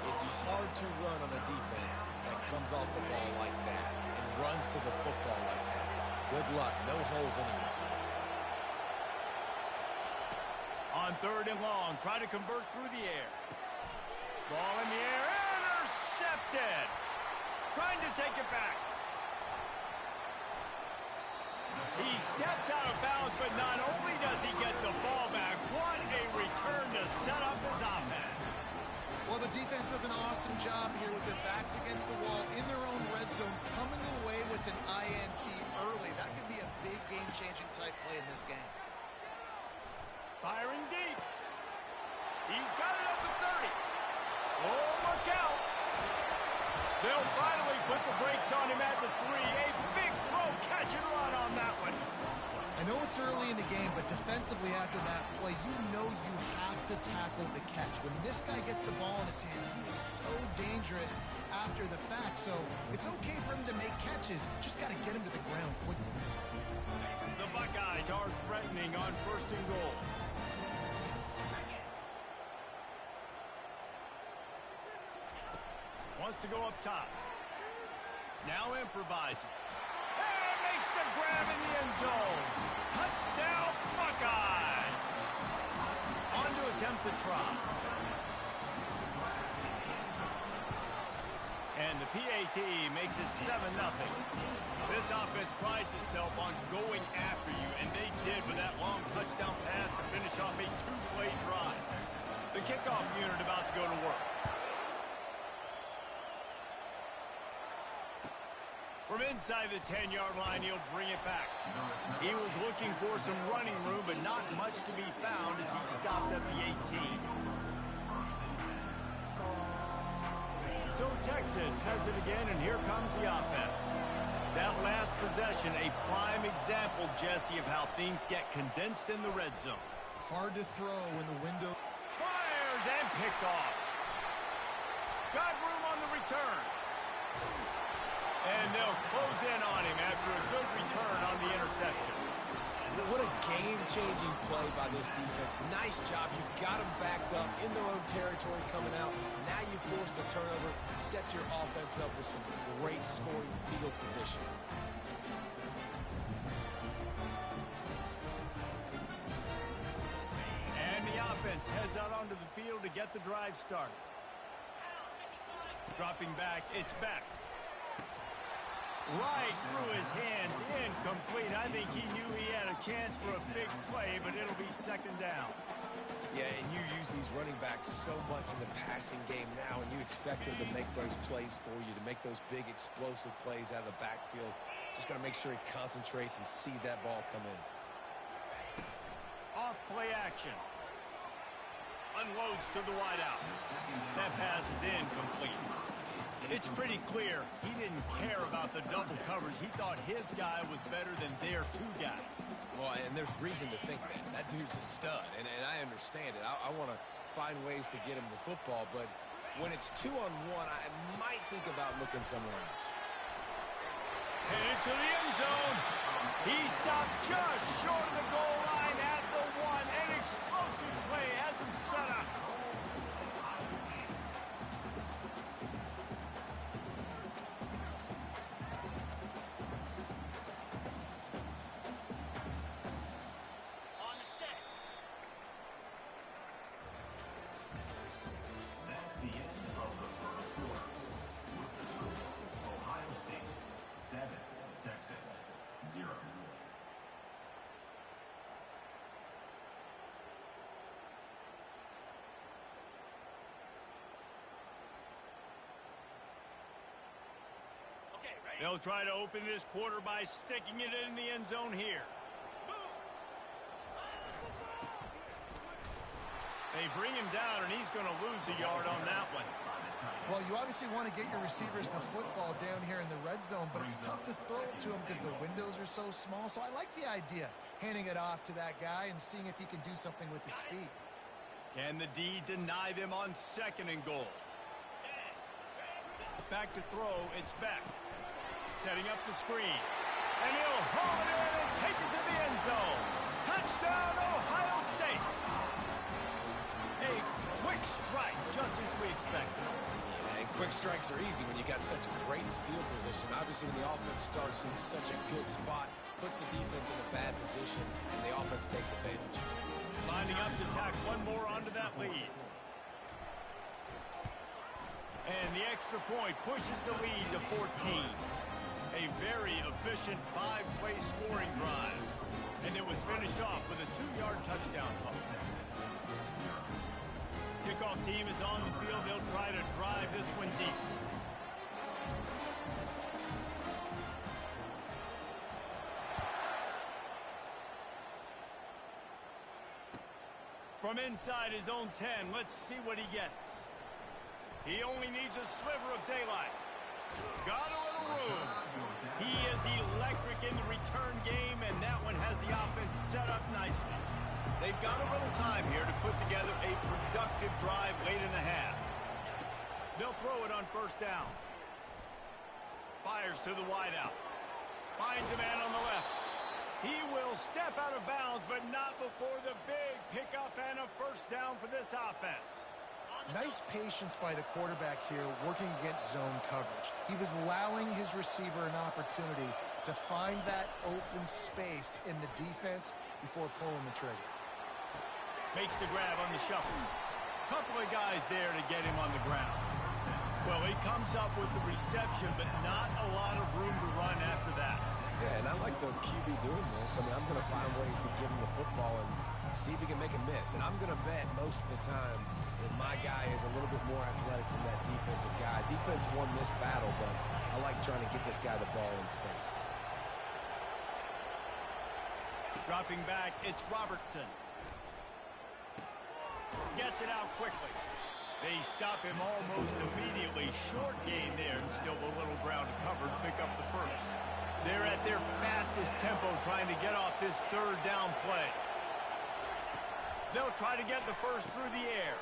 It's hard to run on a defense that comes off the ball like that and runs to the football like that. Good luck. No holes anywhere. On 3rd and long, try to convert through the air. Ball in the air, intercepted. Trying to take it back. He steps out of bounds, but not only does he get the ball back, what a return to set up his offense. Well, the defense does an awesome job here with their backs against the wall in their own red zone, coming away with an INT early. That could be a big game-changing type play in this game. Firing deep. He's got it up to 30. Oh, look out. They'll finally put the brakes on him at the 3. A big throw, catch and run on that one. I know it's early in the game, but defensively after that play, you know you have to tackle the catch. When this guy gets the ball in his hands, he is so dangerous after the fact. So it's okay for him to make catches. Just got to get him to the ground quickly. The Buckeyes are threatening on 1st and goal. Wants to go up top. Now improvising. And makes the grab in the end zone. Touchdown, Buckeyes. On to attempt the try. And the PAT makes it 7-0. This offense prides itself on going after you, and they did with that long touchdown pass to finish off a 2-play drive. The kickoff unit about to go to work. From inside the 10-yard line, he'll bring it back. He was looking for some running room, but not much to be found as he stopped at the 18. So Texas has it again, and here comes the offense. That last possession, a prime example, Jesse, of how things get condensed in the red zone. Hard to throw when the window... Fires and picked off. Got room on the return. And they'll close in on him after a good return on the interception. What a game-changing play by this defense. Nice job. You got them backed up in their own territory coming out. Now you force the turnover, set your offense up with some great scoring field position. And the offense heads out onto the field to get the drive started. Dropping back, it's back. Right through his hands, incomplete. I think he knew he had a chance for a big play, but it'll be 2nd down. Yeah, and you use these running backs so much in the passing game now, and you expect them to make those plays for you, to make those big explosive plays out of the backfield. Just got to make sure he concentrates and see that ball come in. Off play action. Unloads to the wideout. That pass is incomplete. It's pretty clear he didn't care about the double coverage. He thought his guy was better than their 2 guys. Well, and there's reason to think that. That dude's a stud, and I understand it. I want to find ways to get him the football, but when it's 2-on-1, I might think about looking somewhere else. Headed to the end zone. He stopped just short of the goal line at the 1. An explosive play has him set up. They'll try to open this quarter by sticking it in the end zone here. They bring him down, and he's going to lose a yard on that one. Well, you obviously want to get your receivers the football down here in the red zone, but it's tough to throw it to them because the windows are so small. So I like the idea, handing it off to that guy and seeing if he can do something with the speed. Can the D deny them on 2nd and goal? Back to throw, it's Beck. Setting up the screen. And he'll haul it in and take it to the end zone. Touchdown, Ohio State. A quick strike, just as we expected. And quick strikes are easy when you got such great field position. Obviously, when the offense starts in such a good spot, puts the defense in a bad position, and the offense takes advantage. Lining up to tack one more onto that lead. And the extra point pushes the lead to 14. A very efficient 5-play scoring drive. And it was finished off with a 2-yard touchdown toss. Kickoff team is on the field. They'll try to drive this one deep. From inside his own 10, let's see what he gets. He only needs a sliver of daylight. Got a little room. He is electric in the return game, and that one has the offense set up nicely. They've got a little time here to put together a productive drive late in the half. They'll throw it on 1st down. Fires to the wideout. Finds a man on the left. He will step out of bounds, but not before the big pickup and a 1st down for this offense. Nice patience by the quarterback here working against zone coverage. He was allowing his receiver an opportunity to find that open space in the defense before pulling the trigger. Makes the grab on the shuffle. Couple of guys there to get him on the ground. Well, he comes up with the reception, but not a lot of room to run after that. Yeah, and I like the QB doing this. I mean, I'm going to find ways to give him the football and see if he can make a miss. And I'm going to bet most of the time that my guy is a little bit more athletic than that defensive guy. Defense won this battle, but I like trying to get this guy the ball in space. Dropping back, it's Robertson. Gets it out quickly. They stop him almost immediately. Short gain there, and still a little ground to cover to pick up the 1st. They're at their fastest tempo trying to get off this 3rd down play. They'll try to get the 1st through the air.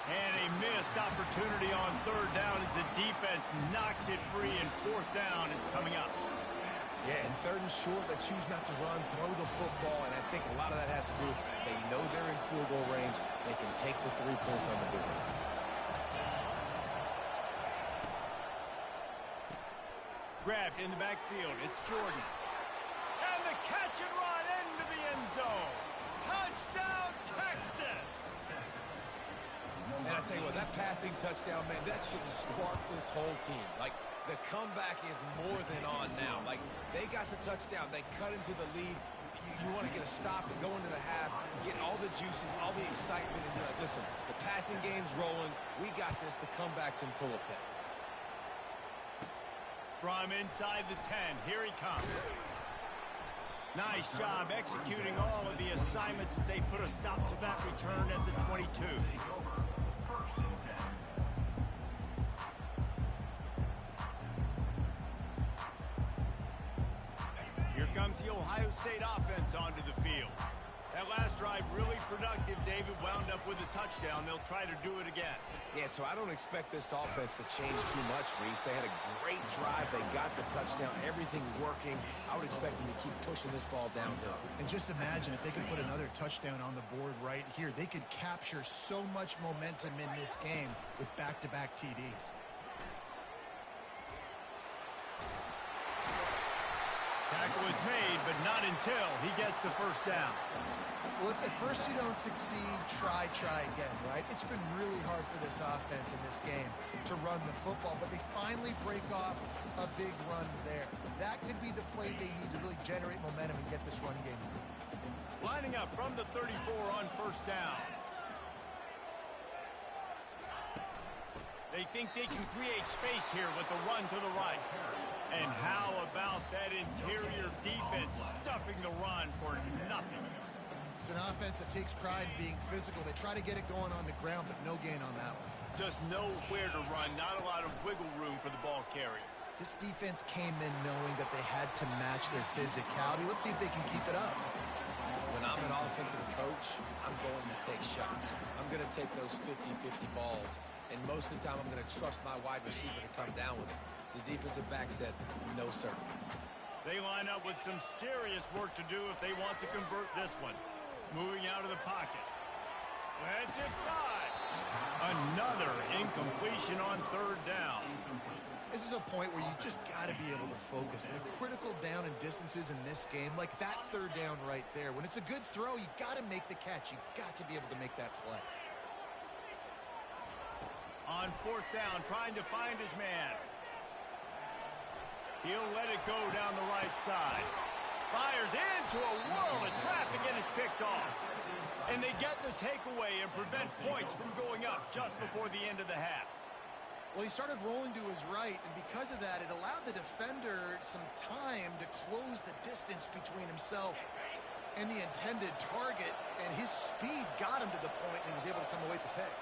And a missed opportunity on 3rd down as the defense knocks it free, and 4th down is coming up. Yeah, and 3rd and short, they choose not to run, throw the football, and I think a lot of that has to do, they know they're in field goal range. They can take the 3 points on the board. Grabbed in the backfield. It's Jordan. And the catch and run into the end zone. Touchdown, Texas! And I tell you what, that passing touchdown, man, that should spark this whole team. Like, the comeback is more than on now. Like, they got the touchdown. They cut into the lead. You want to get a stop and go into the half, get all the juices, all the excitement, and be like, listen, the passing game's rolling. We got this. The comeback's in full effect. From inside the 10, here he comes. Nice job executing all of the assignments as they put a stop to that return at the 22. Here comes the Ohio State offense onto the field. That last drive really productive. David wound up with a touchdown. They'll try to do it again. Yeah, so I don't expect this offense to change too much, Reese. They had a great drive. They got the touchdown. Everything working. I would expect them to keep pushing this ball downhill. And just imagine if they could put another touchdown on the board right here. They could capture so much momentum in this game with back-to-back TDs. Tackle is made, but not until he gets the 1st down. Well, if at first you don't succeed, try again, right? It's been really hard for this offense in this game to run the football, but they finally break off a big run there. That could be the play they need to really generate momentum and get this run game. Lining up from the 34 on 1st down. They think they can create space here with the run to the right. And how about that interior defense stuffing the run for nothing? It's an offense that takes pride in being physical. They try to get it going on the ground, but no gain on that one. Just nowhere to run, not a lot of wiggle room for the ball carrier. This defense came in knowing that they had to match their physicality. Let's see if they can keep it up. When I'm an offensive coach, I'm going to take shots. I'm going to take those 50-50 balls, and most of the time I'm going to trust my wide receiver to come down with it. The defensive back said, no, sir. They line up with some serious work to do if they want to convert this one. Moving out of the pocket. That's it, right. Another incompletion on third down. This is a point where you just got to be able to focus. The critical down and distances in this game, like that third down right there. When it's a good throw, you got to make the catch. You got to be able to make that play. On fourth down, trying to find his man. He'll let it go down the right side. Fires into a whirl of traffic, and it's picked off. And they get the takeaway and prevent points from going up just before the end of the half. Well, he started rolling to his right, and because of that, it allowed the defender some time to close the distance between himself and the intended target, and his speed got him to the point, and he was able to come away with the pick.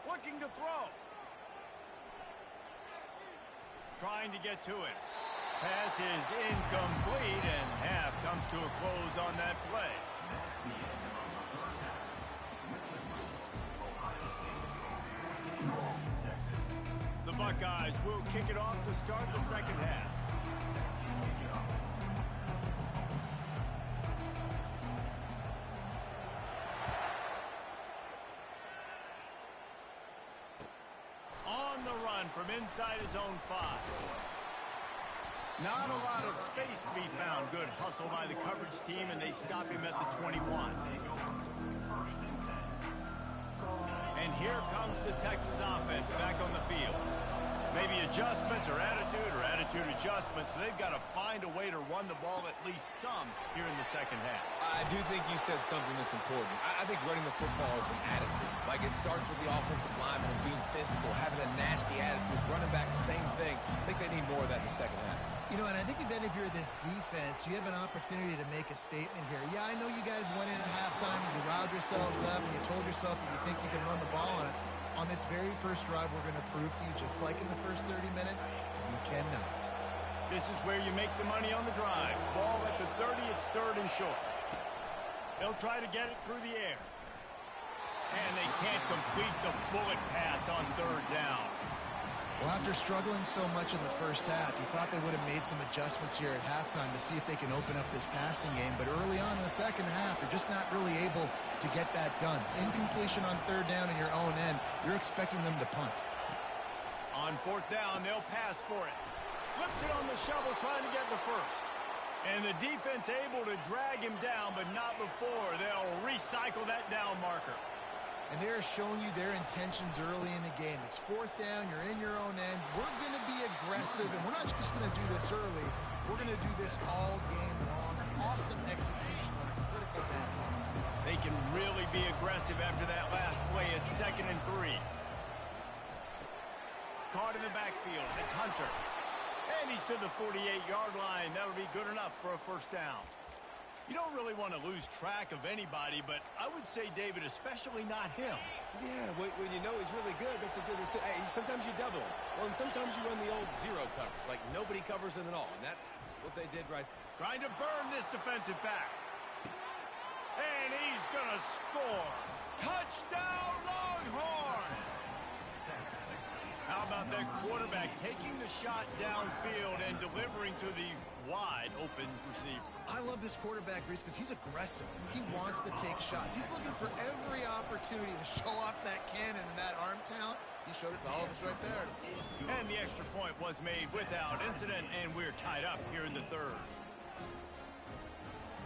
Looking to throw. Trying to get to it. Pass is incomplete, and half comes to a close on that play. The Buckeyes will kick it off to start the second half. On the run from inside his own 5. Not a lot of space to be found. Good hustle by the coverage team, and they stop him at the 21. And here comes the Texas offense back on the field. Maybe adjustments or attitude adjustments, but they've got to find a way to run the ball at least some here in the second half. I do think you said something that's important. I think running the football is an attitude. Like, it starts with the offensive lineman and being physical, having a nasty attitude. Running back, same thing. I think they need more of that in the second half. You know, and I think if you're this defense, you have an opportunity to make a statement here. Yeah, I know you guys went in at halftime and you riled yourselves up and you told yourself that you think you can run the ball on us. On this very first drive, we're going to prove to you, just like in the first 30 minutes, you cannot. This is where you make the money on the drive. Ball at the 30, it's third and short. They'll try to get it through the air. And they can't complete the bullet pass on third down. Well, after struggling so much in the first half, you thought they would have made some adjustments here at halftime to see if they can open up this passing game. But early on in the second half, they're just not really able to get that done. Incompletion on third down in your own end, you're expecting them to punt. On fourth down, they'll pass for it. Flips it on the shovel, trying to get the first. And the defense able to drag him down, but not before. They'll recycle that down marker. And they're showing you their intentions early in the game. It's fourth down. You're in your own end. We're going to be aggressive, and we're not just going to do this early. We're going to do this all game long. Awesome execution on a critical down. They can really be aggressive after that last play. It's 2nd and 3. Caught in the backfield. It's Hunter. And he's to the 48-yard line. That'll be good enough for a first down. You don't really want to lose track of anybody, but I would say, David, especially not him. Yeah, when you know he's really good, that's a good... Hey, sometimes you double him. Well, and sometimes you run the old zero coverage, like nobody covers him at all, and that's what they did right there. Trying to burn this defensive back. And he's going to score. Touchdown, Longhorns! How about that quarterback taking the shot downfield and delivering to the wide-open receiver? I love this quarterback, Reese, because he's aggressive. He wants to take shots. He's looking for every opportunity to show off that cannon and that arm talent. He showed it to all of us right there. And the extra point was made without incident, and we're tied up here in the third.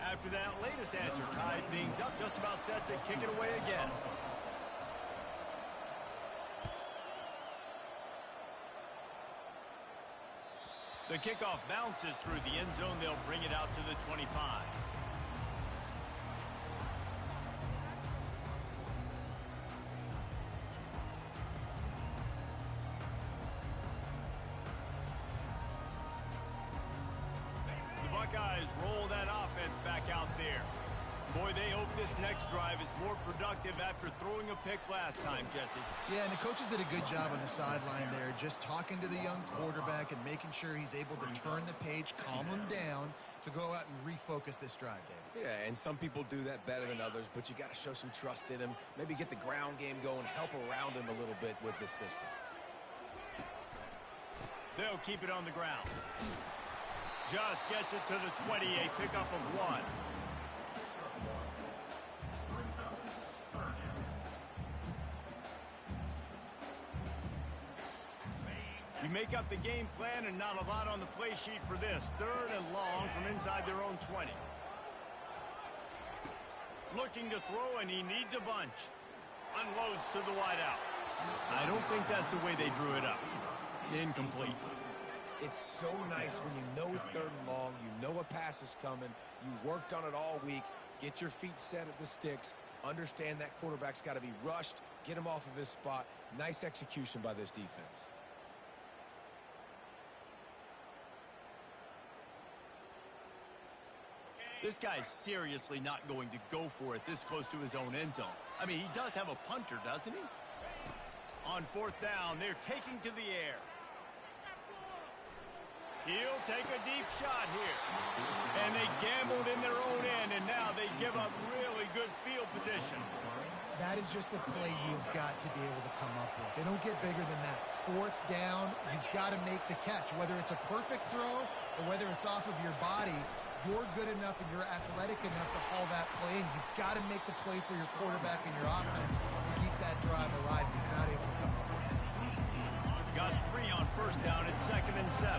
After that latest answer tied things up, just about set to kick it away again. The kickoff bounces through the end zone. They'll bring it out to the 25. The Buckeyes roll that offense back out there. Boy, they hope this next drive is more productive after throwing a pick last time, Jesse. Yeah, and the coaches did a good job on the sideline there, just talking to the young quarterback and making sure he's able to turn the page, calm him down, to go out and refocus this drive, David. Yeah, and some people do that better than others, but you got to show some trust in him. Maybe get the ground game going, help around him a little bit with the system. They'll keep it on the ground. Just gets it to the 20, a pickup of 1. You make up the game plan and not a lot on the play sheet for this. 3rd and long from inside their own 20. Looking to throw, and he needs a bunch. Unloads to the wideout. I don't think that's the way they drew it up. Incomplete. It's so nice when you know it's 3rd and long, you know a pass is coming, you worked on it all week, get your feet set at the sticks, understand that quarterback's got to be rushed, get him off of his spot. Nice execution by this defense. This guy's seriously not going to go for it this close to his own end zone. I mean, he does have a punter, doesn't he? On 4th down, they're taking to the air. He'll take a deep shot here. And they gambled in their own end, and now they give up really good field position. That is just a play you've got to be able to come up with. They don't get bigger than that. 4th down, you've got to make the catch. Whether it's a perfect throw or whether it's off of your body, you're good enough and you're athletic enough to haul that play in. You've got to make the play for your quarterback and your offense to keep that drive alive. He's not able to come up with it. Got 3 on 1st down at 2nd and 7.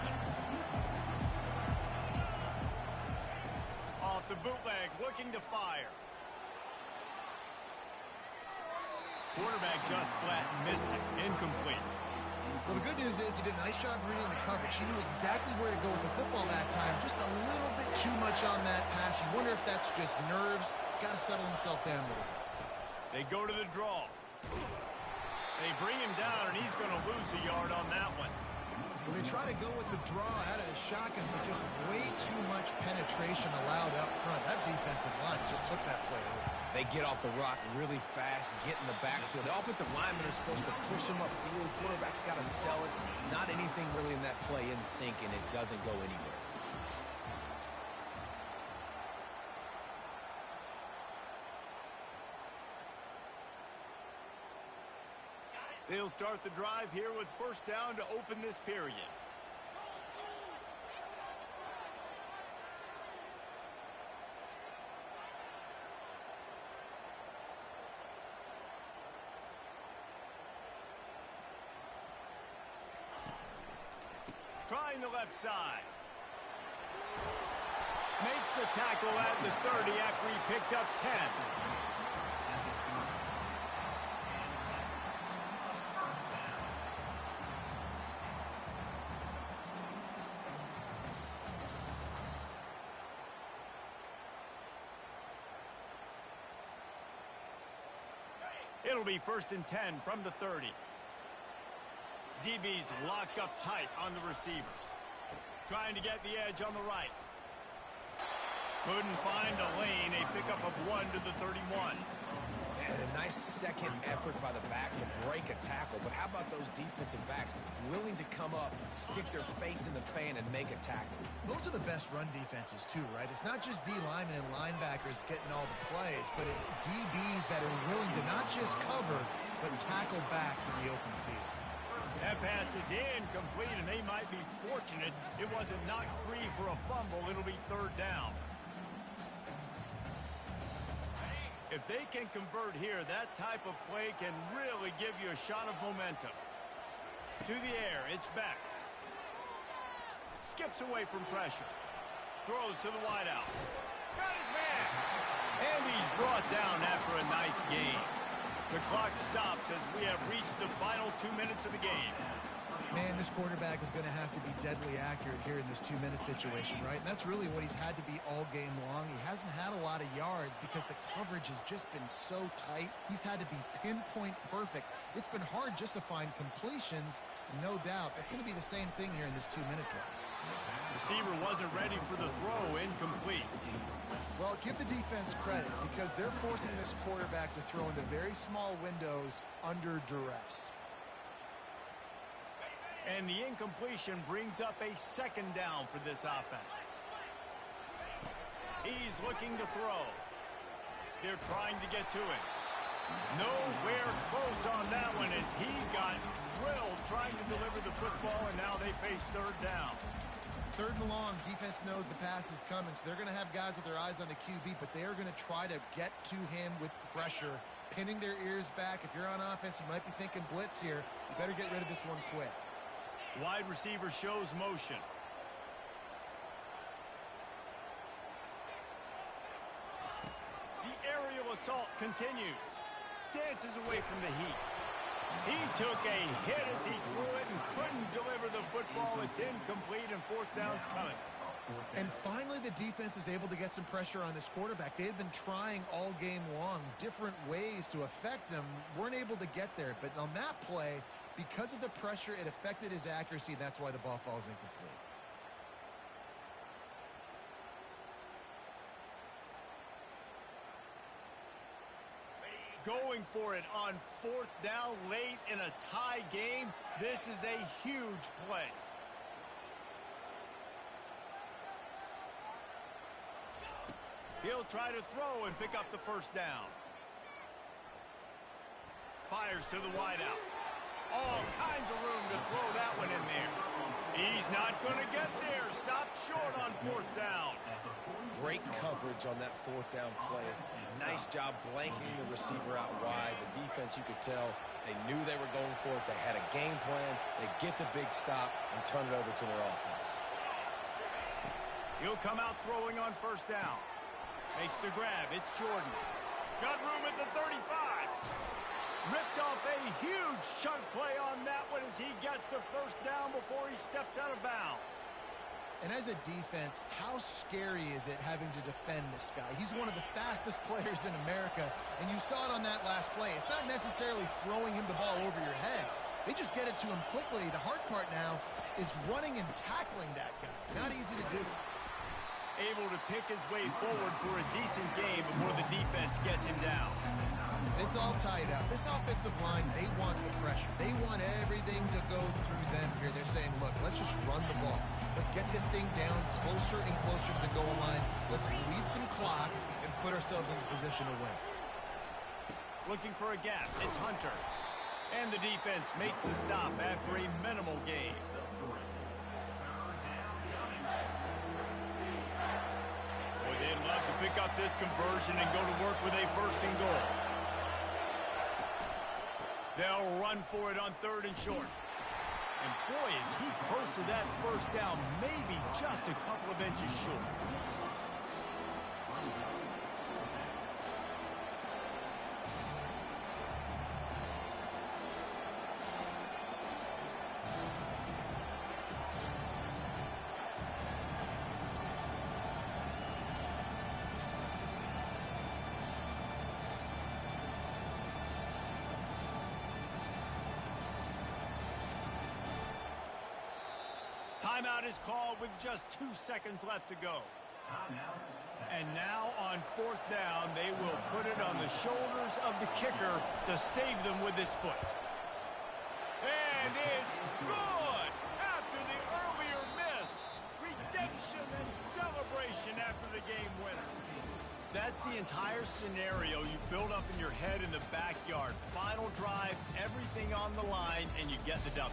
Off the bootleg, looking to fire. Quarterback just flat missed it. Incomplete. Well, the good news is he did a nice job reading the coverage. He knew exactly where to go with the football that time. Just a little bit too much on that pass. You wonder if that's just nerves. He's got to settle himself down a little bit. They go to the draw. They bring him down, and he's going to lose a yard on that one. Well, they try to go with the draw out of the shotgun, but just way too much penetration allowed up front. That defensive line just took that play over. They get off the rock really fast, get in the backfield. The offensive linemen are supposed to push him upfield. Quarterback's got to sell it. Not anything really in that play in sync, and it doesn't go anywhere. They'll start the drive here with 1st down to open this period. Trying the left side. Makes the tackle at the 30 after he picked up 10. It'll be 1st and 10 from the 30. DB's locked up tight on the receivers. Trying to get the edge on the right. Couldn't find a lane. A pickup of 1 to the 31. And a nice second effort by the back to break a tackle. But how about those defensive backs willing to come up, stick their face in the fan, and make a tackle? Those are the best run defenses, too, right? It's not just D linemen and linebackers getting all the plays, but it's DBs that are willing to not just cover, but tackle backs in the open field. That pass is incomplete, and they might be fortunate it wasn't knocked free for a fumble. It'll be 3rd down. If they can convert here, that type of play can really give you a shot of momentum. To the air, it's back. Skips away from pressure. Throws to the wideout. Got his man! And he's brought down after a nice gain. The clock stops as we have reached the final 2 minutes of the game. Man, this quarterback is going to have to be deadly accurate here in this 2-minute situation, right? And that's really what he's had to be all game long. He hasn't had a lot of yards because the coverage has just been so tight. He's had to be pinpoint perfect. It's been hard just to find completions, no doubt. That's going to be the same thing here in this 2-minute drive. Receiver wasn't ready for the throw, incomplete. Well, give the defense credit because they're forcing this quarterback to throw into very small windows under duress. And the incompletion brings up a 2nd down for this offense. He's looking to throw. They're trying to get to him. Nowhere close on that one as he got drilled trying to deliver the football, and now they face third down. Third and long, defense knows the pass is coming, so they're going to have guys with their eyes on the QB, but they are going to try to get to him with pressure, pinning their ears back. If you're on offense, you might be thinking blitz here. You better get rid of this one quick. Wide receiver shows motion. The aerial assault continues. Dances away from the heat. He took a hit as he threw it and couldn't deliver the football. It's incomplete and fourth down's coming. And finally, the defense is able to get some pressure on this quarterback. They had been trying all game long different ways to affect him. Weren't able to get there. But on that play, because of the pressure, it affected his accuracy. That's why the ball falls incomplete. Going for it on fourth down late in a tie game. This is a huge play. He'll try to throw and pick up the first down. Fires to the wideout. All kinds of room to throw that one in there. He's not going to get there. Stopped short on fourth down. Great coverage on that fourth down play. Nice job blanketing the receiver out wide. The defense, you could tell, they knew they were going for it. They had a game plan. They get the big stop and turn it over to their offense. He'll come out throwing on first down. Makes the grab. It's Jordan. Got room at the 35. Ripped off a huge chunk play on that one as he gets the first down before he steps out of bounds. And as a defense, how scary is it having to defend this guy? He's one of the fastest players in America, and you saw it on that last play. It's not necessarily throwing him the ball over your head. They just get it to him quickly. The hard part now is running and tackling that guy. Not easy to do. Able to pick his way forward for a decent game before the defense gets him down. It's all tied up. This offensive line, they want the pressure. They want everything to go through them here. They're saying, look, let's just run the ball. Let's get this thing down closer and closer to the goal line. Let's bleed some clock and put ourselves in a position to win. Looking for a gap. It's Hunter. And the defense makes the stop after a minimal gain. Boy, they'd love to pick up this conversion and go to work with a first and goal. They'll run for it on third and short. And boy, is he close to that first down, maybe just a couple of inches short. Timeout is called with just 2 seconds left to go. And now on fourth down, they will put it on the shoulders of the kicker to save them with his foot. And it's good! After the earlier miss, redemption and celebration after the game winner. That's the entire scenario you build up in your head in the backyard. Final drive, everything on the line, and you get the W.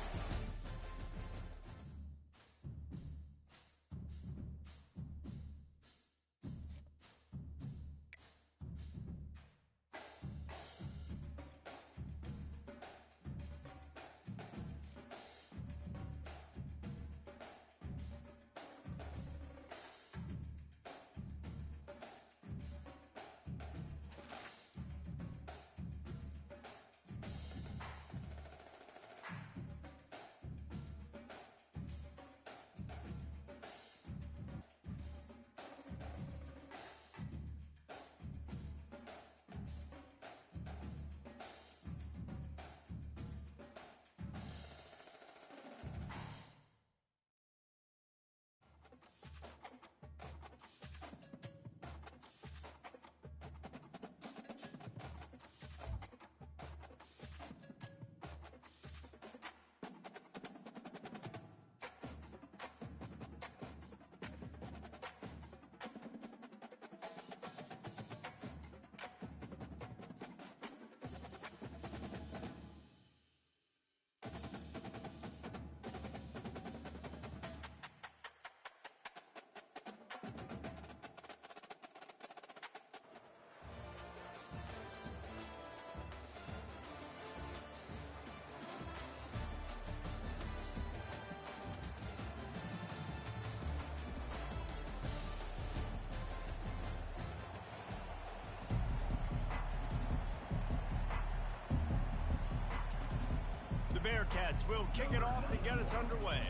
Bearcats will kick it off to get us underway.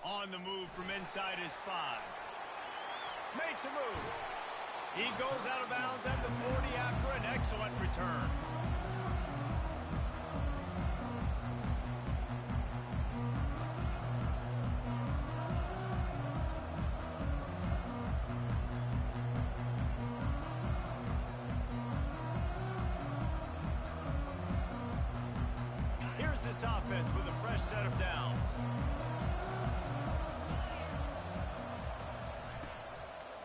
On the move from inside his 5. Makes a move. He goes out of bounds at the 40 after an excellent return. Here's this offense with a fresh set of downs.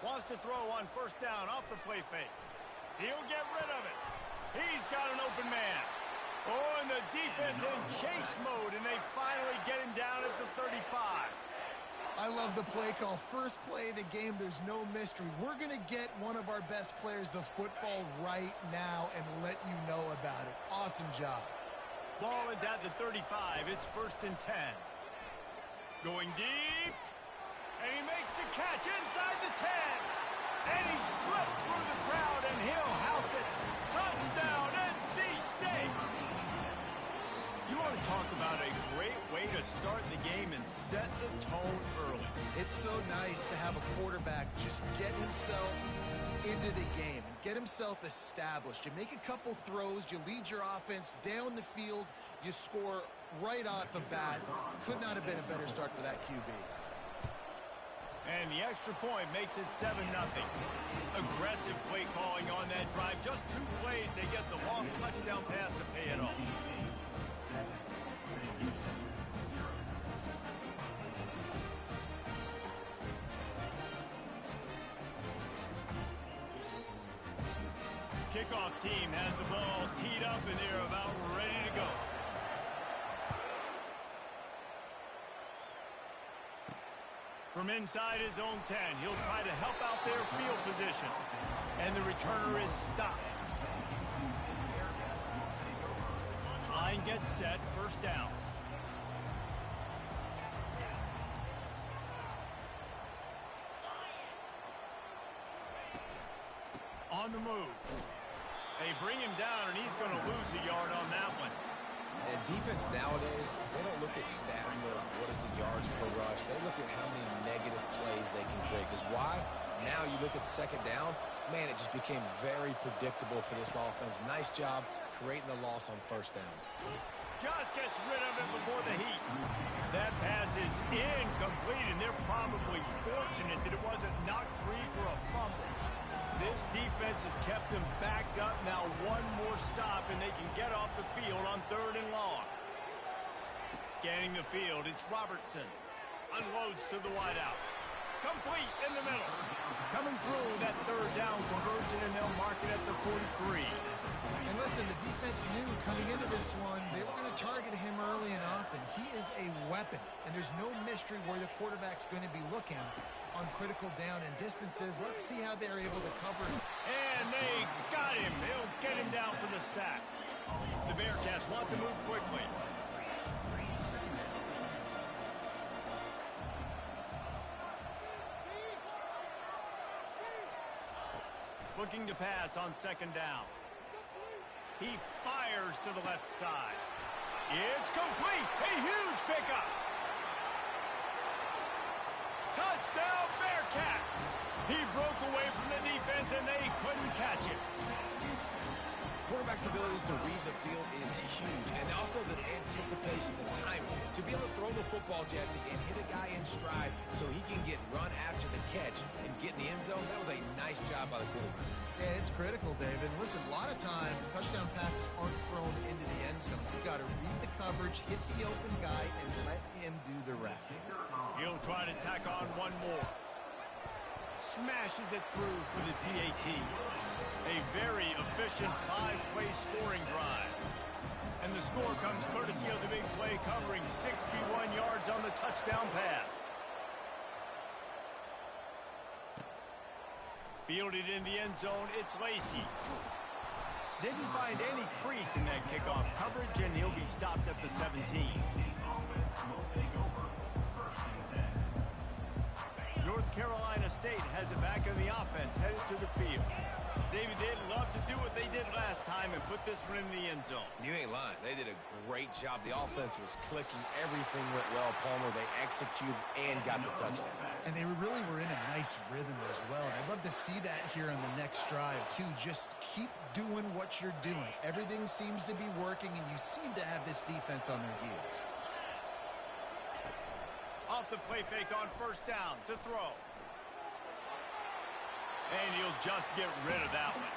Wants to throw on first down off the play fake. He'll get rid of it. He's got an open man. Oh, and the defense in chase mode, and they finally get him down at the 35. I love the play call. First play of the game, there's no mystery. We're going to get one of our best players the football right now and let you know about it. Awesome job. Ball is at the 35. It's 1st and 10. Going deep. And he makes the catch inside the 10. And he slipped through the crowd, and he'll house it. Touchdown, NC State. You want to talk about a great way to start the game and set the tone early. It's so nice to have a quarterback just get himself into the game and get himself established. You make a couple throws, you lead your offense down the field, you score right off the bat. Could not have been a better start for that QB. And the extra point makes it 7-0. Aggressive play calling on that drive. Just 2 plays, they get the long touchdown pass to pay it off. Kickoff team has the ball teed up, and they're about ready to go. From inside his own 10, he'll try to help out their field position. And the returner is stopped. Line gets set, first down. On the move. They bring him down, and he's going to lose a yard on that one. And defense nowadays, they don't look at stats of what is the yards per rush. They look at how many negative plays they can create. Because why? Now you look at second down, man, it just became very predictable for this offense. Nice job creating the loss on first down. Just gets rid of it before the heat. That pass is incomplete, and they're probably fortunate that it wasn't knocked free for a fumble. This defense has kept them backed up. Now one more stop, and they can get off the field on 3rd and long. Scanning the field, it's Robertson. Unloads to the wideout. Complete in the middle. Coming through that 3rd down conversion, and they'll mark it at the 43. And listen, the defense knew coming into this one, they were going to target him early and often. He is a weapon, and there's no mystery where the quarterback's going to be looking on critical down and distances. Let's see how they're able to cover. And they got him. They'll get him down for the sack. The Bearcats want to move quickly. Looking to pass on 2nd down. He fires to the left side. It's complete. A huge pickup. Touchdown, Bearcats! He broke away from the defense, and they couldn't catch it. Quarterback's abilities to read the field is huge, and also the anticipation, the timing. To be able to throw the football, Jesse, and hit a guy in stride so he can get run after the catch and get in the end zone, that was a nice job by the quarterback. Yeah, it's critical, David. Listen, a lot of times touchdown passes aren't thrown into the end zone. You've got to read the coverage, hit the open guy, and let him do the rest. He'll try to tack on one more. Smashes it through for the PAT. A very efficient 5-play scoring drive. And the score comes courtesy of the big play, covering 61 yards on the touchdown pass. Fielded in the end zone, it's Lacey. Didn't find any crease in that kickoff coverage, and he'll be stopped at the 17. will take over 1st and 10. North Carolina State has it back on the offense, headed to the field. David, they'd love to do what they did last time and put this one in the end zone. You ain't lying. They did a great job. The offense was clicking. Everything went well, Palmer. They executed and got the touchdown. And they really were in a nice rhythm as well. And I'd love to see that here on the next drive, too. Just keep doing what you're doing. Everything seems to be working, and you seem to have this defense on their heels. Off the play fake on 1st down to throw. And he'll just get rid of that one.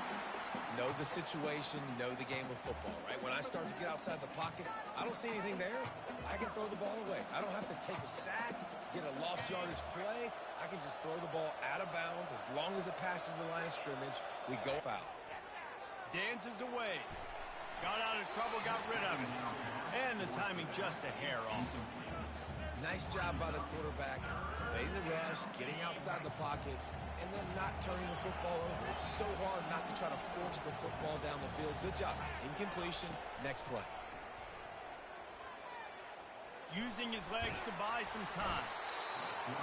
Know the situation, know the game of football, right? When I start to get outside the pocket, I don't see anything there. I can throw the ball away. I don't have to take a sack, get a lost yardage play. I can just throw the ball out of bounds. As long as it passes the line of scrimmage, we go foul. Dances away. Got out of trouble, got rid of it. And the timing just a hair off. Nice job by the quarterback, evading the rush, getting outside the pocket, and then not turning the football over. It's so hard not to try to force the football down the field. Good job. Incompletion, next play. Using his legs to buy some time.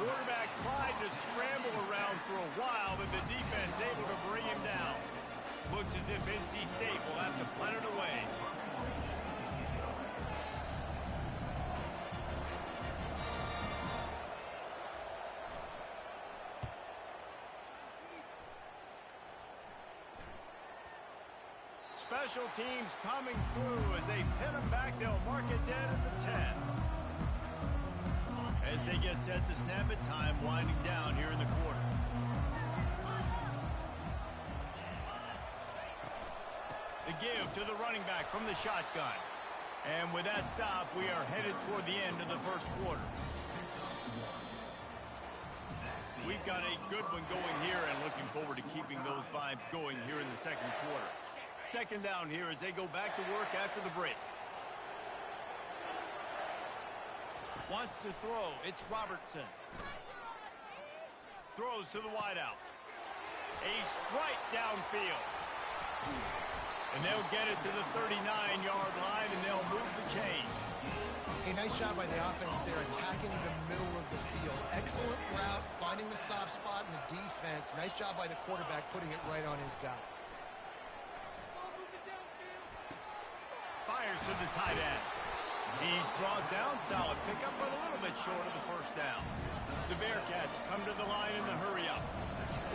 Quarterback tried to scramble around for a while, but the defense able to bring him down. Looks as if NC State will have to punt it away. Special teams coming through as they pin him back. They'll mark it dead at the 10. As they get set to snap it, time winding down here in the quarter. The give to the running back from the shotgun. And with that stop, we are headed toward the end of the 1st quarter. We've got a good one going here and looking forward to keeping those vibes going here in the 2nd quarter. 2nd down here as they go back to work after the break. Wants to throw. It's Robertson. Throws to the wideout. A strike downfield. And they'll get it to the 39-yard line, and they'll move the chain. A nice job by the offense there, attacking the middle of the field. Excellent route, finding the soft spot in the defense. Nice job by the quarterback putting it right on his guy. Fires to the tight end. He's brought down, solid pickup, but a little bit short of the 1st down. The Bearcats come to the line in the hurry-up.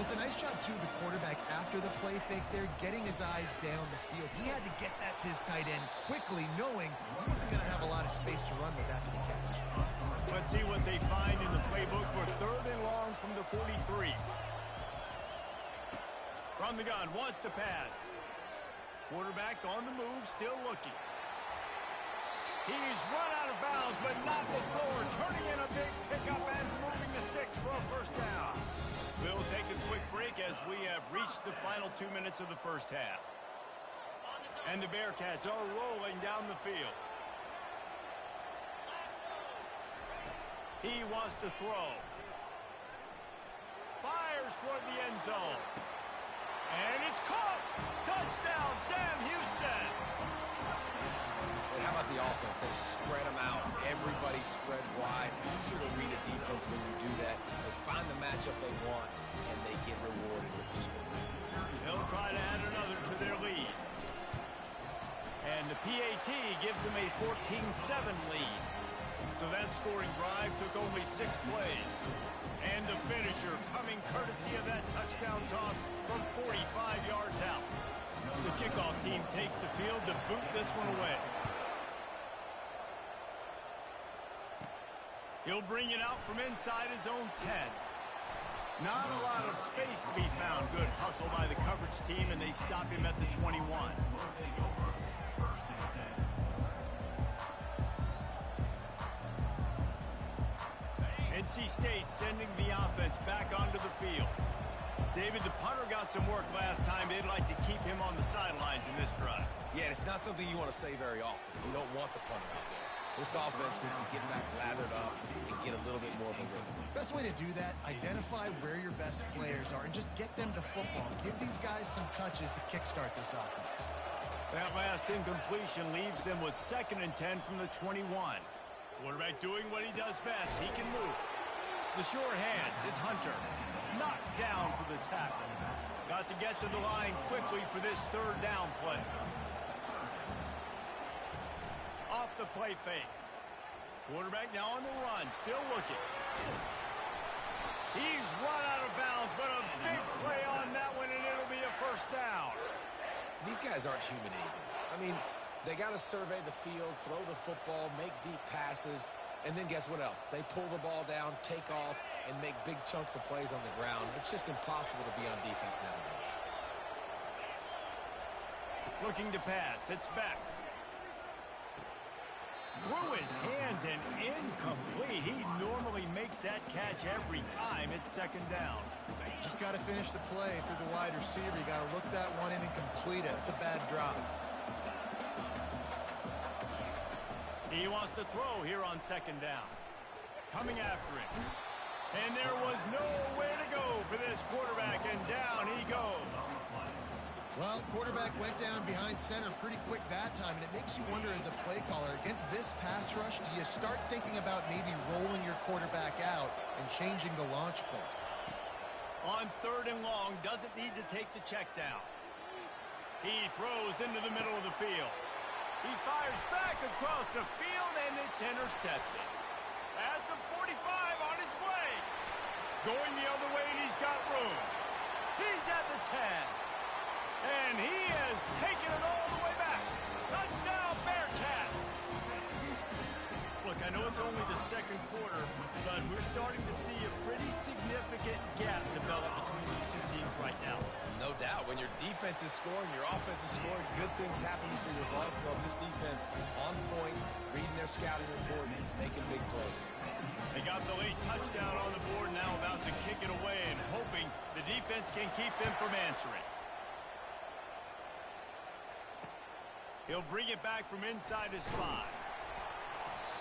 It's a nice job, too, the quarterback, after the play fake there, getting his eyes down the field. He had to get that to his tight end quickly, knowing he wasn't going to have a lot of space to run with after the catch. Let's see what they find in the playbook for 3rd and long from the 43. From the gun, wants to pass. Quarterback on the move, still looking. He's run out of bounds, but not before turning in a big pickup and moving the sticks for a 1st down. We'll take a quick break as we have reached the final 2 minutes of the 1st half. And the Bearcats are rolling down the field. He wants to throw. Fires toward the end zone. And it's caught! Touchdown, Sam Houston! And how about the offense? They spread them out. Everybody spread wide. Easier to read a defense when you do that. They find the matchup they want, and they get rewarded with the score. They'll try to add another to their lead. And the PAT gives them a 14-7 lead. So that scoring drive took only 6 plays. And the finisher coming courtesy of that touchdown toss from 45 yards out. The kickoff team takes the field to boot this one away. He'll bring it out from inside his own 10. Not a lot of space to be found. Good hustle by the coverage team, and they stop him at the 21. NC State sending the offense back onto the field. David, the punter got some work last time. They'd like to keep him on the sidelines in this drive. Yeah, it's not something you want to say very often. You don't want the punter out there. This offense needs to get back lathered up and get a little bit more of a rhythm. Best way to do that, identify where your best players are and just get them the football. Give these guys some touches to kickstart this offense. That last incompletion leaves them with 2nd and 10 from the 21. Quarterback doing what he does best. He can move. The sure hands. It's Hunter. Knocked down for the tackle. Got to get to the line quickly for this third down play. Off the play fake. Quarterback now on the run. Still looking. He's run out of bounds, but a big play on that one, and it'll be a first down. These guys aren't human either. I mean, they got to survey the field, throw the football, make deep passes, and then guess what else? They pull the ball down, take off, and make big chunks of plays on the ground. It's just impossible to be on defense nowadays. Looking to pass. It's back. Through his hands and incomplete. He normally makes that catch every time. It's second down. Just got to finish the play for the wide receiver. You got to look that one in and complete it. It's a bad drop. He wants to throw here on second down. Coming after him. And there was nowhere to go for this quarterback, and down he goes. Well, quarterback went down behind center pretty quick that time, and it makes you wonder as a play caller, against this pass rush, do you start thinking about maybe rolling your quarterback out and changing the launch point? On third and long, doesn't need to take the check down. He throws into the middle of the field. He fires back across the field, and it's intercepted. At the 45 on his way. Going the other way, and he's got room. He's at the 10. And he has taken it all the way back. Touchdown, Bearcats. Look, I know it's only the second quarter, but we're starting to see a pretty significant gap develop between these two teams right now. No doubt. When your defense is scoring, your offense is scoring, good things happening for your ball club. This defense on point, reading their scouting report, making big plays. They got the late touchdown on the board, now about to kick it away and hoping the defense can keep them from answering. He'll bring it back from inside his 5.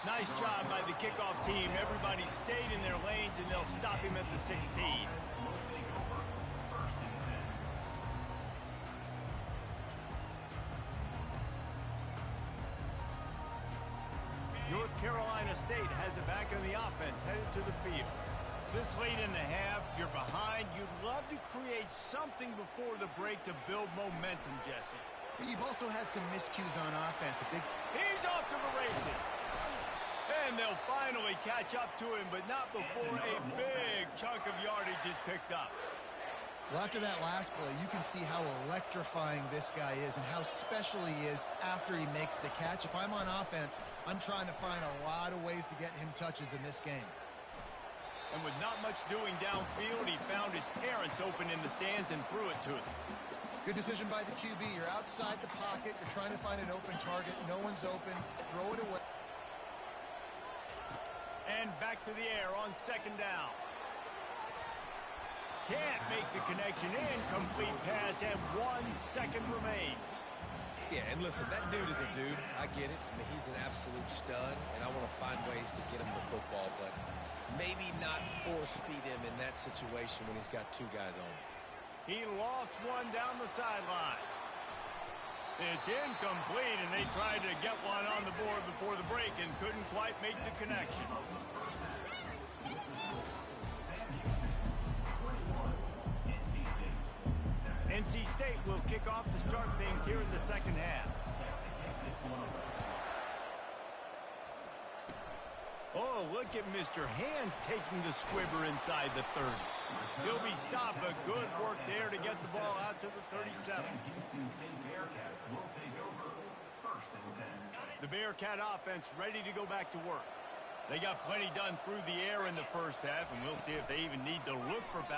Nice job by the kickoff team. Everybody stayed in their lanes, and they'll stop him at the 16. North Carolina State has it back on the offense, headed to the field. This late in the half, you're behind. You'd love to create something before the break to build momentum, Jesse. But you've also had some miscues on offense. He's off to the races. And they'll finally catch up to him, but not before a big chunk of yardage is picked up. Well, after that last play, you can see how electrifying this guy is and how special he is after he makes the catch. If I'm on offense, I'm trying to find a lot of ways to get him touches in this game. And with not much doing downfield, he found his parents open in the stands and threw it to them. Good decision by the QB. You're outside the pocket. You're trying to find an open target. No one's open. Throw it away. And back to the air on second down. Can't make the connection. Incomplete pass, and 1 second remains. Yeah, and listen, that dude is a dude. I get it. I mean, he's an absolute stud, and I want to find ways to get him the football, but maybe not force feed him in that situation when he's got 2 guys on him. He lost one down the sideline. It's incomplete, and they tried to get one on the board before the break and couldn't quite make the connection. NC State will kick off to start things here in the second half. Oh, look at Mr. Hands taking the squibber inside the 30. He'll be stopped, but good work there to get the ball out to the 37. The Bearcat offense ready to go back to work. They got plenty done through the air in the first half, and we'll see if they even need to look for balance.